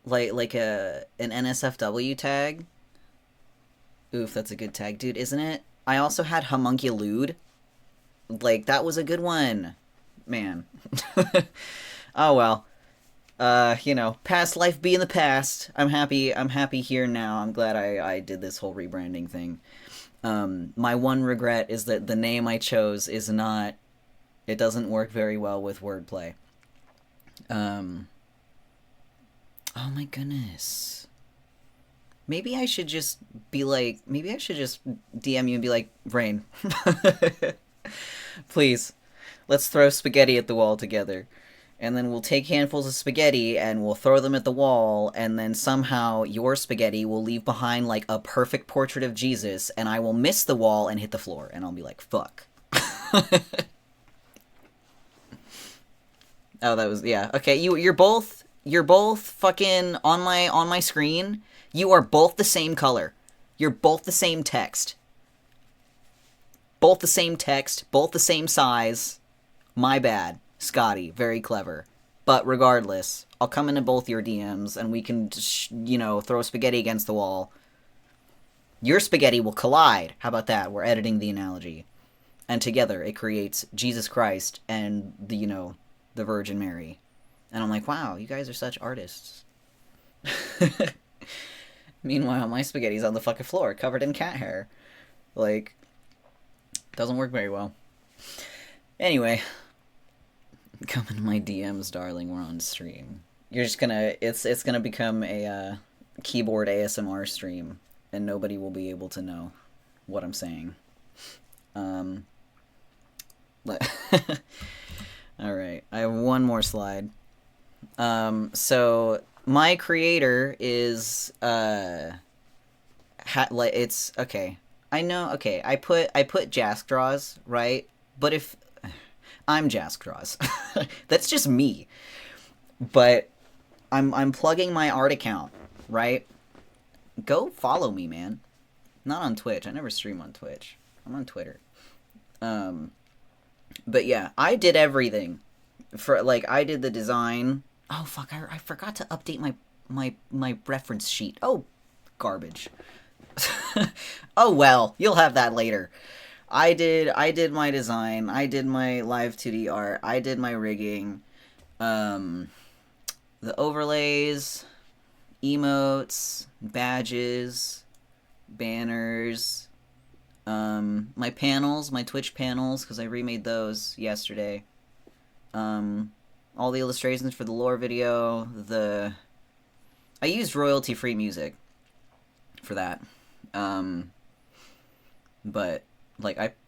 an NSFW tag. Oof, that's a good tag, dude, isn't it? I also had homunculude. Like, that was a good one. Man. Oh well. You know, past life be in the past. I'm happy here now. I'm glad I did this whole rebranding thing. My one regret is that the name I chose is not... It doesn't work very well with wordplay. Oh my goodness. Maybe I should just be like... Maybe I should just DM you and be like, Rain. Please, let's throw spaghetti at the wall together. And then we'll take handfuls of spaghetti and we'll throw them at the wall, and then somehow your spaghetti will leave behind like a perfect portrait of Jesus, and I will miss the wall and hit the floor, and I'll be like, fuck. Oh, that was, yeah. Okay, you're both fucking on my screen. You are both the same color. You're both the same text. Both the same text, both the same size. My bad. Scotty, very clever. But regardless, I'll come into both your DMs and we can, you know, throw spaghetti against the wall. Your spaghetti will collide. How about that? We're editing the analogy. And together it creates Jesus Christ and the Virgin Mary. And I'm like, wow, you guys are such artists. Meanwhile, my spaghetti's on the fucking floor, covered in cat hair. Like, doesn't work very well. Anyway, come into my DMs, darling. We're on stream. You're just gonna, it's gonna become a keyboard ASMR stream, and nobody will be able to know what I'm saying. Alright, I have one more slide. So my creator is it's okay. I know. Okay, I put Jaskdraws, right? But if I'm Jaskdraws, that's just me. But I'm plugging my art account, right? Go follow me, man. Not on Twitch. I never stream on Twitch. I'm on Twitter. But yeah, I did everything. For I did the design. Oh fuck! I forgot to update my reference sheet. Oh, garbage. Oh well, you'll have that later. I did my design. I did my live 2D art. I did my rigging. The overlays, emotes, badges, banners. My panels, my Twitch panels, because I remade those yesterday. All the illustrations for the lore video. I used royalty-free music for that. But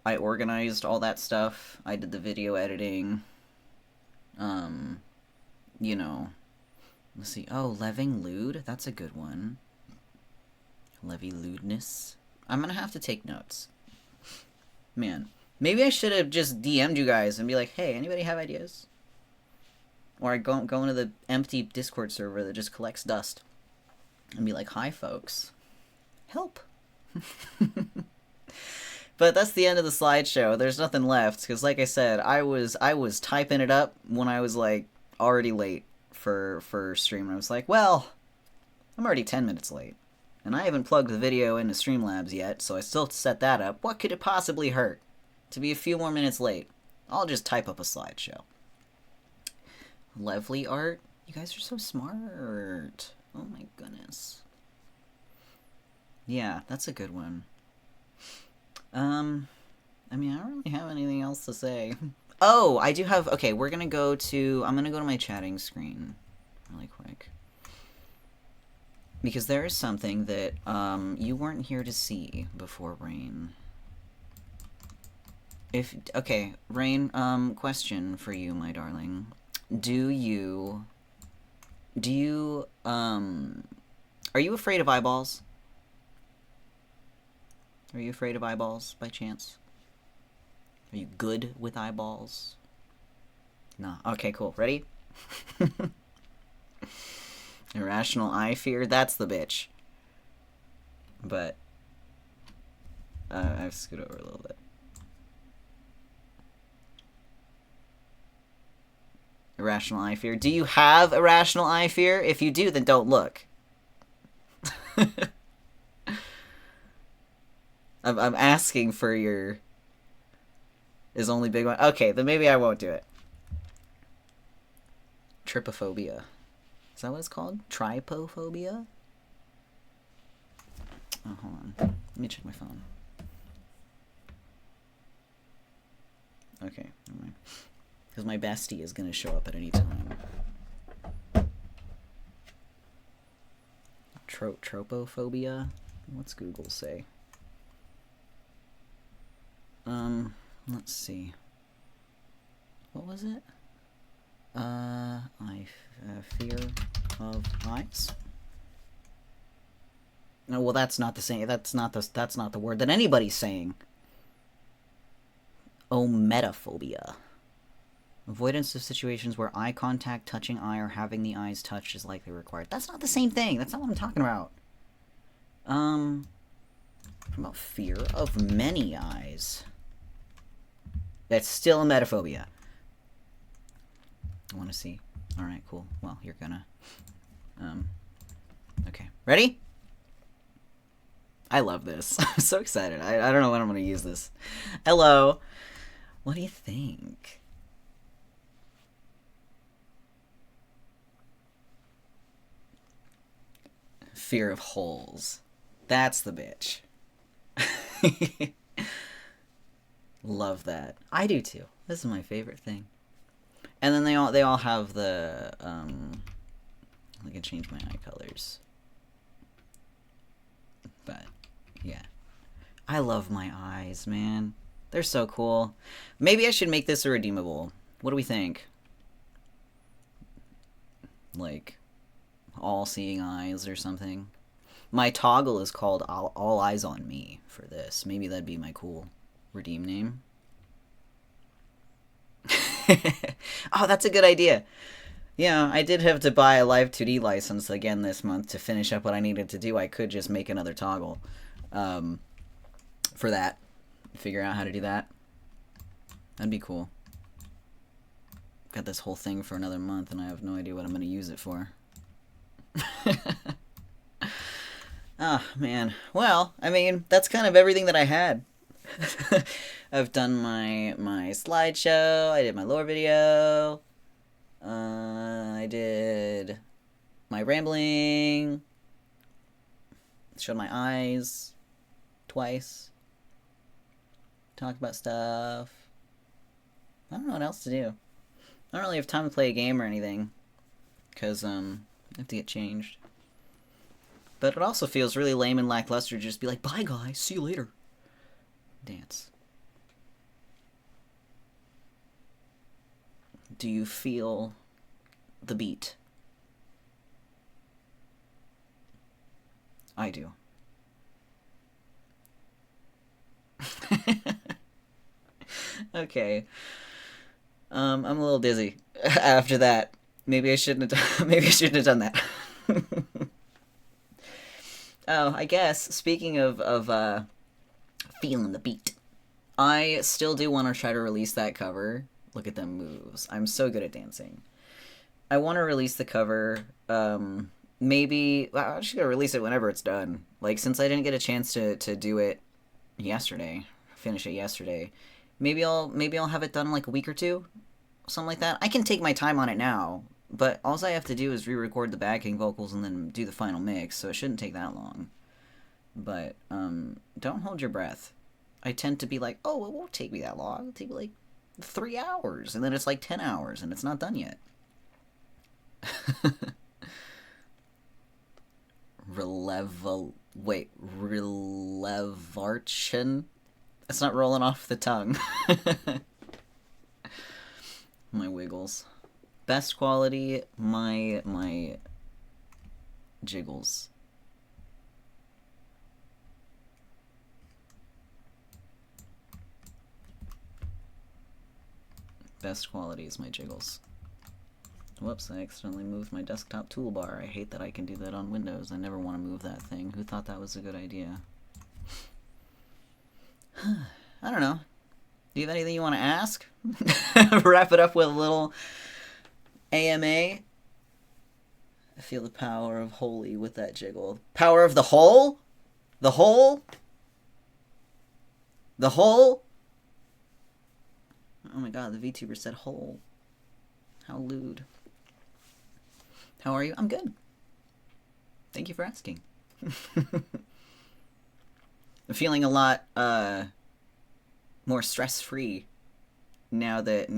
I organized all that stuff. I did the video editing. Let's see. Oh, Leving Lewd. That's a good one. Levy Lewdness. I'm gonna have to take notes. Man, maybe I should have just DM'd you guys and be like, hey, anybody have ideas? Or I go into the empty Discord server that just collects dust and be like, hi, folks. Help. But that's the end of the slideshow. There's nothing left, because like I said, I was typing it up when I was, already late for stream. And I was like, well, I'm already 10 minutes late. And I haven't plugged the video into Streamlabs yet, so I still have to set that up. What could it possibly hurt to be a few more minutes late? I'll just type up a slideshow. Lovely art. You guys are so smart. Oh my goodness. Yeah, that's a good one. I mean, I don't really have anything else to say. Oh, I do have... Okay, I'm gonna go to my chatting screen really quick. Because there is something that, you weren't here to see before, Rain. Okay, Rain, question for you, my darling. Are you afraid of eyeballs? Are you afraid of eyeballs, by chance? Are you good with eyeballs? No. Okay, cool. Ready? Irrational eye fear? That's the bitch. But, I've scooted over a little bit. Irrational eye fear. Do you have irrational eye fear? If you do, then don't look. I'm asking for your... Is only big one? Okay, then maybe I won't do it. Trypophobia. Is that what it's called? Trypophobia? Oh, hold on. Let me check my phone. Okay, never mind. Because my bestie is going to show up at any time. Tropophobia? What's Google say? Let's see. What was it? I fear of eyes. No, well, that's not the same. That's not the word that anybody's saying. Ometophobia. Avoidance of situations where eye contact, touching eye, or having the eyes touched is likely required. That's not the same thing. That's not what I'm talking about. About fear of many eyes. That's still emetophobia. I want to see. Alright, cool. Well, you're gonna... Okay. Ready? I love this. I'm so excited. I don't know when I'm going to use this. Hello. What do you think? Fear of holes. That's the bitch. Love that. I do too. This is my favorite thing. And then they all have the I can change my eye colors. But yeah. I love my eyes, man. They're so cool. Maybe I should make this a redeemable. What do we think? Like all-seeing eyes or something. My toggle is called all Eyes on Me for this. Maybe that'd be my cool redeem name. Oh, that's a good idea. Yeah, I did have to buy a Live 2D license again this month to finish up what I needed to do. I could just make another toggle for that. Figure out how to do that. That'd be cool. Got this whole thing for another month and I have no idea what I'm going to use it for. Oh, man. Well, I mean, that's kind of everything that I had. I've done my slideshow. I did my lore video. I did my rambling. Showed my eyes twice. Talked about stuff. I don't know what else to do. I don't really have time to play a game or anything. Because, I have to get changed. But it also feels really lame and lackluster to just be like, bye guys, see you later. Dance. Do you feel the beat? I do. Okay. I'm a little dizzy after that. Maybe I shouldn't have done that. Oh, I guess, speaking of feeling the beat, I still do want to try to release that cover. Look at them moves. I'm so good at dancing. I want to release the cover, maybe, well, I'm just going to release it whenever it's done. Like, since I didn't get a chance to do it yesterday, finish it yesterday, maybe I'll have it done in like a week or two, something like that. I can take my time on it now, but all I have to do is re-record the backing vocals and then do the final mix, so it shouldn't take that long. But, don't hold your breath. I tend to be like, oh, it won't take me that long. It'll take me like 3 hours, and then it's like 10 hours, and it's not done yet. Relevartion? It's not rolling off the tongue. My wiggles. Best quality, my jiggles. Best quality is my jiggles. Whoops, I accidentally moved my desktop toolbar. I hate that I can do that on Windows. I never want to move that thing. Who thought that was a good idea? I don't know. Do you have anything you want to ask? Wrap it up with a little AMA. I feel the power of holy with that jiggle. Power of the whole? The whole? The whole? Oh my god, the VTuber said whole. How lewd. How are you? I'm good. Thank you for asking. I'm feeling a lot more stress-free now that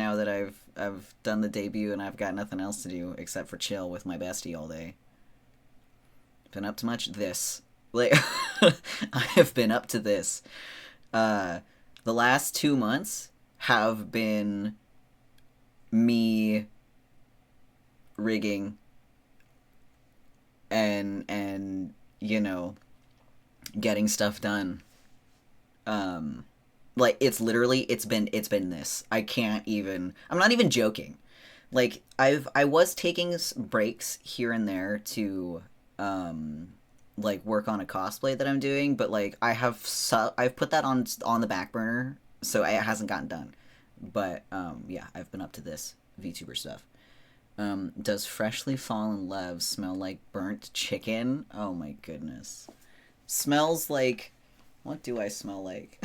I've done the debut and I've got nothing else to do except for chill with my bestie all day. Been up to much this. Like I have been up to this. The last 2 months have been me rigging and you know, getting stuff done. Like it's been this. I can't even, I'm not even joking. Like I was taking breaks here and there to like work on a cosplay that I'm doing, but like I've put that on the back burner, so it hasn't gotten done. But yeah, I've been up to this VTuber stuff. Does freshly fallen lev smell like burnt chicken? Oh my goodness. Smells like... What do I smell like?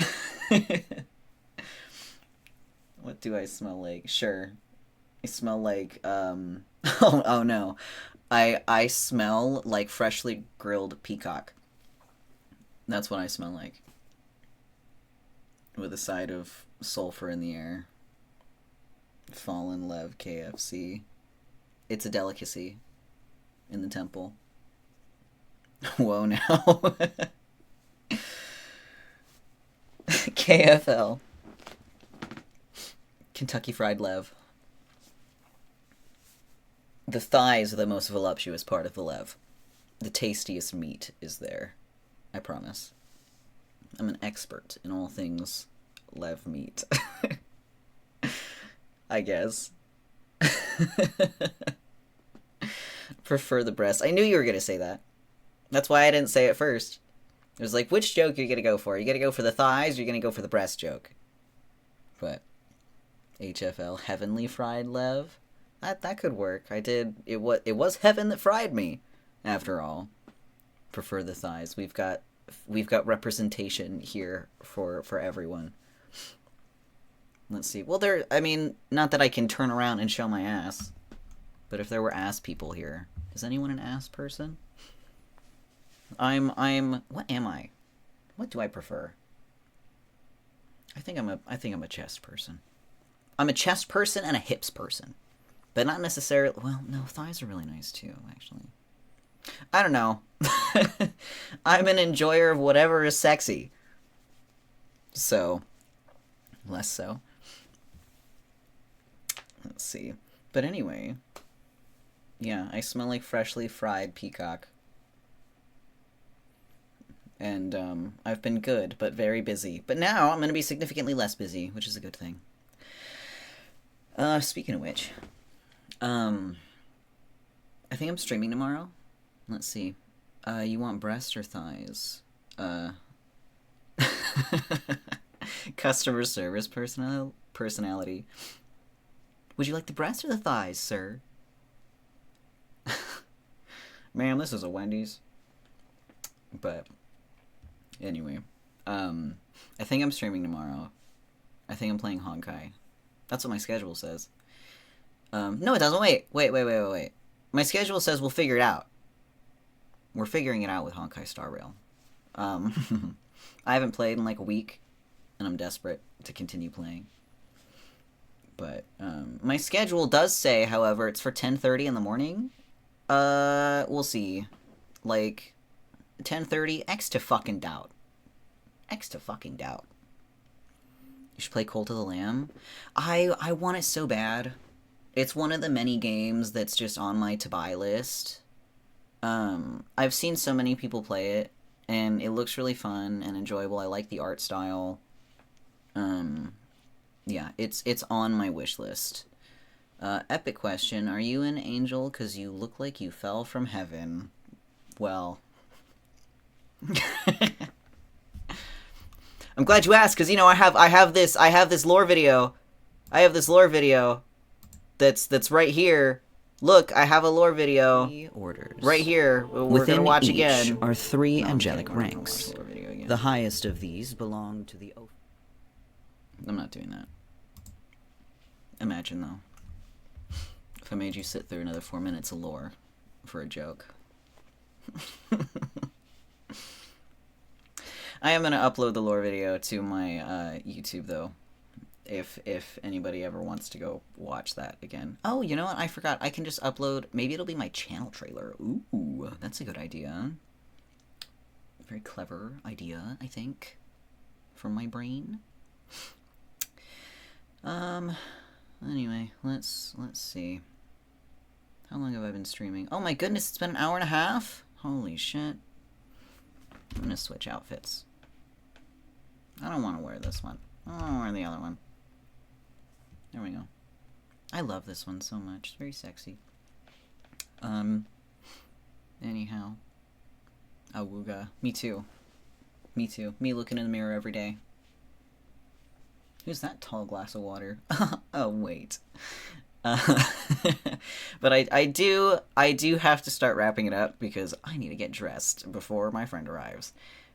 What do I smell like? Sure. I smell like, oh no. I smell like freshly grilled peacock. That's what I smell like. With a side of sulfur in the air. Fallen Lev KFC. It's a delicacy in the temple. Whoa now. KFL. Kentucky Fried Lev. The thighs are the most voluptuous part of the lev. The tastiest meat is there. I promise. I'm an expert in all things lev meat. I guess. Prefer the breast. I knew you were going to say that. That's why I didn't say it first. It was like, which joke are you going to go for? Are you going to go for the thighs or are you going to go for the breast joke? But HFL, Heavenly Fried Lev? That could work. It was heaven that fried me, after all. Prefer the thighs. We've got representation here for everyone. Let's see. Well, not that I can turn around and show my ass, but if there were ass people here, is anyone an ass person? What am I? What do I prefer? I think I'm a chest person. I'm a chest person and a hips person. But not necessarily... Well, no, thighs are really nice too, actually. I don't know. I'm an enjoyer of whatever is sexy. So, less so. Let's see. But anyway, yeah, I smell like freshly fried peacock. And I've been good, but very busy. But now I'm going to be significantly less busy, which is a good thing. Speaking of which... I think I'm streaming tomorrow. Let's see. You want breast or thighs? Customer service personality. Would you like the breast or the thighs, sir? Ma'am, this is a Wendy's. But, anyway. I think I'm streaming tomorrow. I think I'm playing Honkai. That's what my schedule says. No, it doesn't. Wait. My schedule says we'll figure it out. We're figuring it out with Honkai Star Rail. I haven't played in like a week, and I'm desperate to continue playing. But, my schedule does say, however, it's for 10:30 in the morning. We'll see. Like, 10:30, X to fucking doubt. X to fucking doubt. You should play Cult of the Lamb. I want it so bad. It's one of the many games that's just on my to-buy list. I've seen so many people play it, and it looks really fun and enjoyable. I like the art style. Yeah, it's on my wish list. Epic question, are you an angel? 'Cause you look like you fell from heaven. Well... I'm glad you asked, 'cause, you know, I have this lore video. I have this lore video that's right here. Look, I have a lore video right here. We're gonna watch again. Within each are three angelic ranks. The highest of these belong to the... I'm not doing that. Imagine, though, if I made you sit through another 4 minutes of lore for a joke. I am gonna upload the lore video to my YouTube, though. If anybody ever wants to go watch that again. Oh, you know what? I forgot. I can just upload... Maybe it'll be my channel trailer. Ooh, that's a good idea. Very clever idea, I think. From my brain. Anyway, let's see. How long have I been streaming? Oh my goodness, it's been an hour and a half? Holy shit. I'm gonna switch outfits. I don't want to wear this one. I want to wear the other one. There we go. I love this one so much. It's very sexy. Anyhow. Awooga. Me too. Me too. Me looking in the mirror every day. Who's that tall glass of water? Oh, wait. Uh, but I do have to start wrapping it up because I need to get dressed before my friend arrives.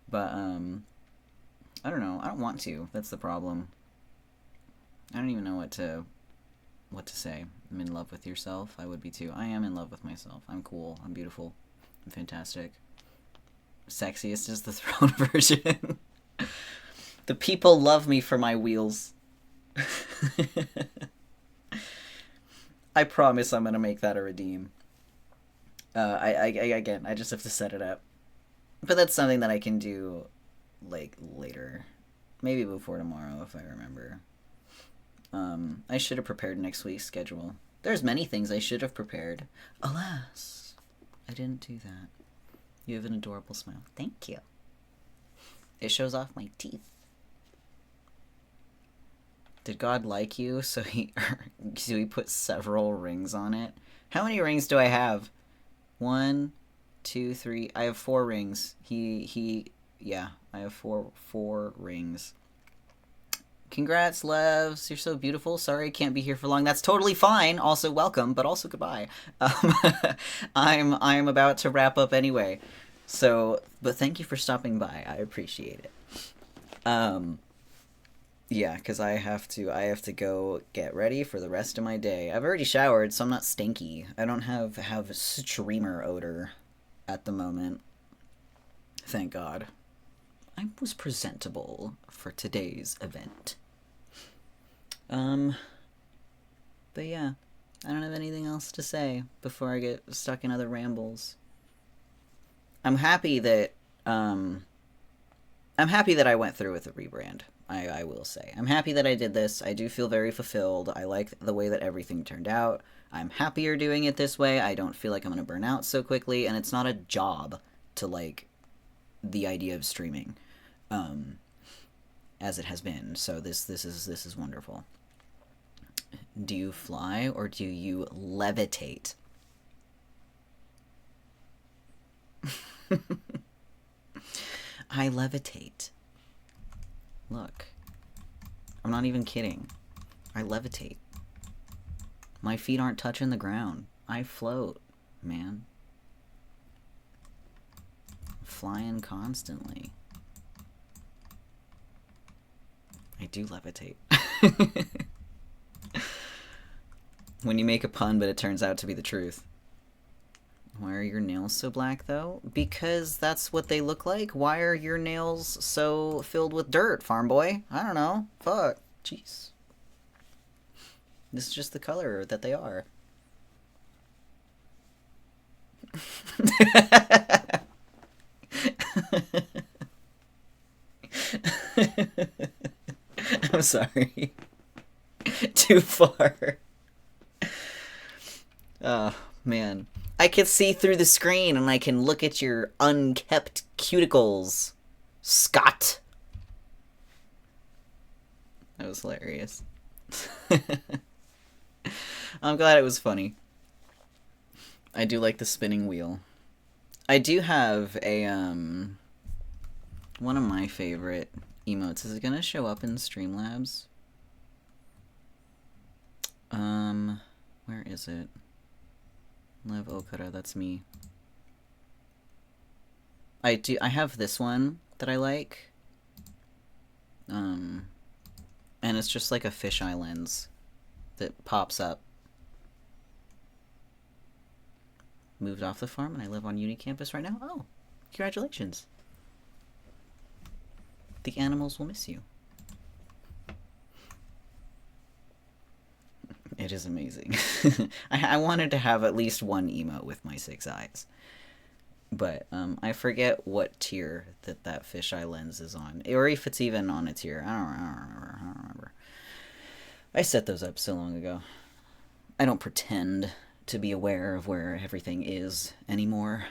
But I don't know. I don't want to. That's the problem. I don't even know what to say. I'm in love with yourself. I would be too. I am in love with myself. I'm cool. I'm beautiful. I'm fantastic. Sexiest is the throne version. The people love me for my wheels. I promise I'm gonna make that a redeem. Again, I just have to set it up. But that's something that I can do, like, later. Maybe before tomorrow, if I remember. I should have prepared next week's schedule. There's many things I should have prepared. Alas, I didn't do that. You have an adorable smile. Thank you. It shows off my teeth. Did God like you, so he put several rings on it? How many rings do I have? 1, 2, 3. I have 4 rings. Yeah, I have four rings. Congrats, Levs. You're so beautiful. Sorry I can't be here for long. That's totally fine. Also, welcome, but also goodbye. I'm about to wrap up anyway. So, but thank you for stopping by. I appreciate it. Yeah, because I have to go get ready for the rest of my day. I've already showered, so I'm not stinky. I don't have streamer odor at the moment. Thank God. I was presentable for today's event. But yeah, I don't have anything else to say before I get stuck in other rambles. I'm happy that I went through with the rebrand. I will say. I'm happy that I did this. I do feel very fulfilled. I like the way that everything turned out. I'm happier doing it this way. I don't feel like I'm going to burn out so quickly, and it's not a job to, like, the idea of streaming, as it has been. So this is wonderful. Do you fly or do you levitate? I levitate. Look. I'm not even kidding. I levitate. My feet aren't touching the ground. I float, man. Flying constantly. I do levitate. When you make a pun, but it turns out to be the truth. Why are your nails so black, though? Because that's what they look like. Why are your nails so filled with dirt, farm boy? I don't know. Fuck. Jeez. This is just the color that they are. I'm sorry. Too far. Oh, man. I can see through the screen and I can look at your unkept cuticles, Scott. That was hilarious. I'm glad it was funny. I do like the spinning wheel. I do have a, one of my favorite emotes. Is it gonna show up in Streamlabs? Where is it? Levanael Okada, that's me. I have this one that I like. And it's just like a fisheye lens that pops up. Moved off the farm and I live on uni campus right now. Oh, congratulations. The animals will miss you. It is amazing. I wanted to have at least one emote with my 6 eyes. But I forget what tier that fisheye lens is on. Or if it's even on a tier. I don't remember. I set those up so long ago. I don't pretend to be aware of where everything is anymore.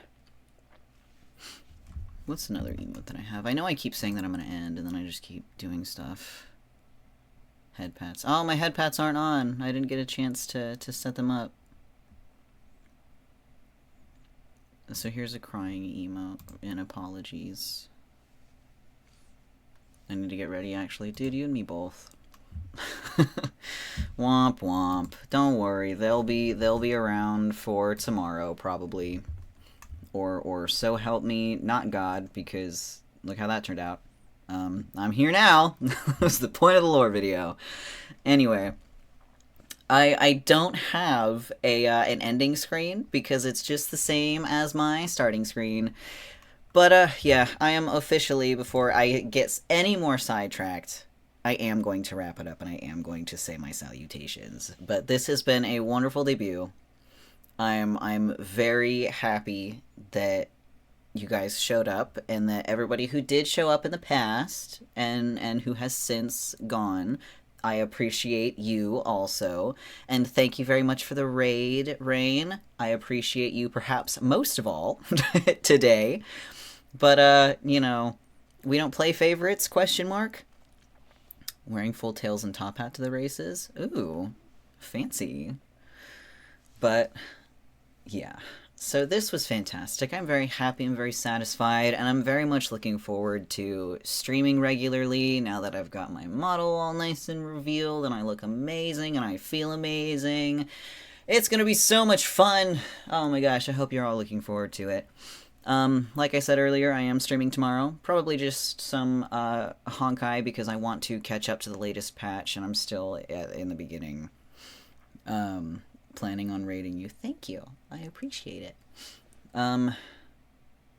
What's another emote that I have? I know I keep saying that I'm going to end, and then I just keep doing stuff. Head pats. Oh, my head pats aren't on. I didn't get a chance to set them up. So here's a crying emote, and apologies. I need to get ready, actually. Dude, you and me both. Womp womp. Don't worry, they'll be around for tomorrow probably. Or so help me, not God, because look how that turned out. I'm here now. That's the point of the lore video. Anyway, I don't have an ending screen because it's just the same as my starting screen. But yeah, I am officially, before I get any more sidetracked, I am going to wrap it up and I am going to say my salutations. But this has been a wonderful debut. I'm very happy that you guys showed up and that everybody who did show up in the past and who has since gone, I appreciate you also. And thank you very much for the raid, Rain. I appreciate you perhaps most of all today. But you know, we don't play favorites, question mark. Wearing full tails and top hat to the races. Ooh, fancy. But yeah, so this was fantastic. I'm very happy, I'm very satisfied, and I'm very much looking forward to streaming regularly now that I've got my model all nice and revealed and I look amazing and I feel amazing. It's gonna be so much fun. Oh my gosh, I hope you're all looking forward to it. Like I said earlier, I am streaming tomorrow. Probably just some Honkai because I want to catch up to the latest patch and I'm still in the beginning. Planning on raiding you. Thank you. I appreciate it. But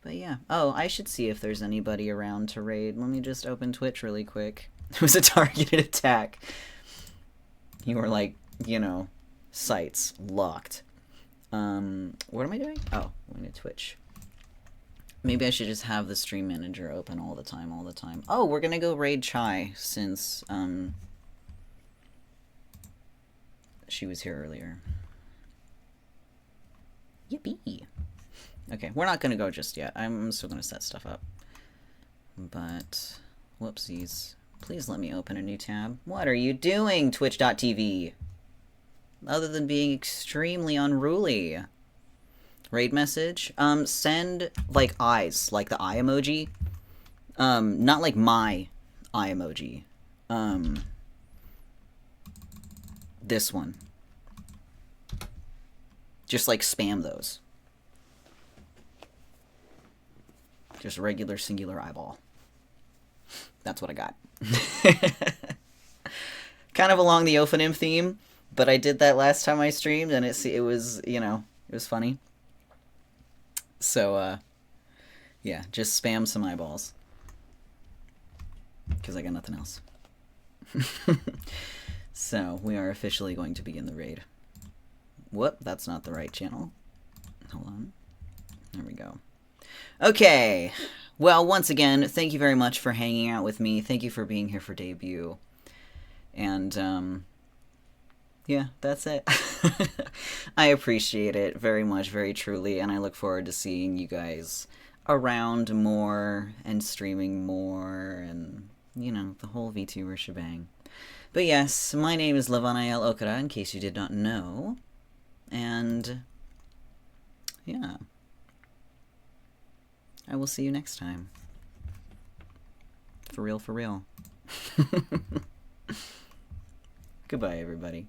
yeah. Oh, I should see if there's anybody around to raid. Let me just open Twitch really quick. It was a targeted attack. You were like, you know, sights locked. What am I doing? Oh, I'm going to Twitch. Maybe I should just have the stream manager open all the time. Oh, we're gonna go raid Chai since, she was here earlier. Yippee! Okay, we're not gonna go just yet. I'm still gonna set stuff up. But, whoopsies. Please let me open a new tab. What are you doing, Twitch.tv? Other than being extremely unruly. Raid message. Send, like, eyes. Like the eye emoji. Not like my eye emoji. This one. Just, like, spam those. Just regular singular eyeball. That's what I got. Kind of along the Ophanim theme, but I did that last time I streamed, and it was, you know, it was funny. So, yeah, just spam some eyeballs. Because I got nothing else. So, we are officially going to begin the raid. Whoop, that's not the right channel. Hold on. There we go. Okay. Well, once again, thank you very much for hanging out with me. Thank you for being here for debut. And, yeah, that's it. I appreciate it very much, very truly, and I look forward to seeing you guys around more and streaming more and, you know, the whole VTuber shebang. But yes, my name is Levanael Okada, in case you did not know. And, yeah. I will see you next time. For real, for real. Goodbye, everybody.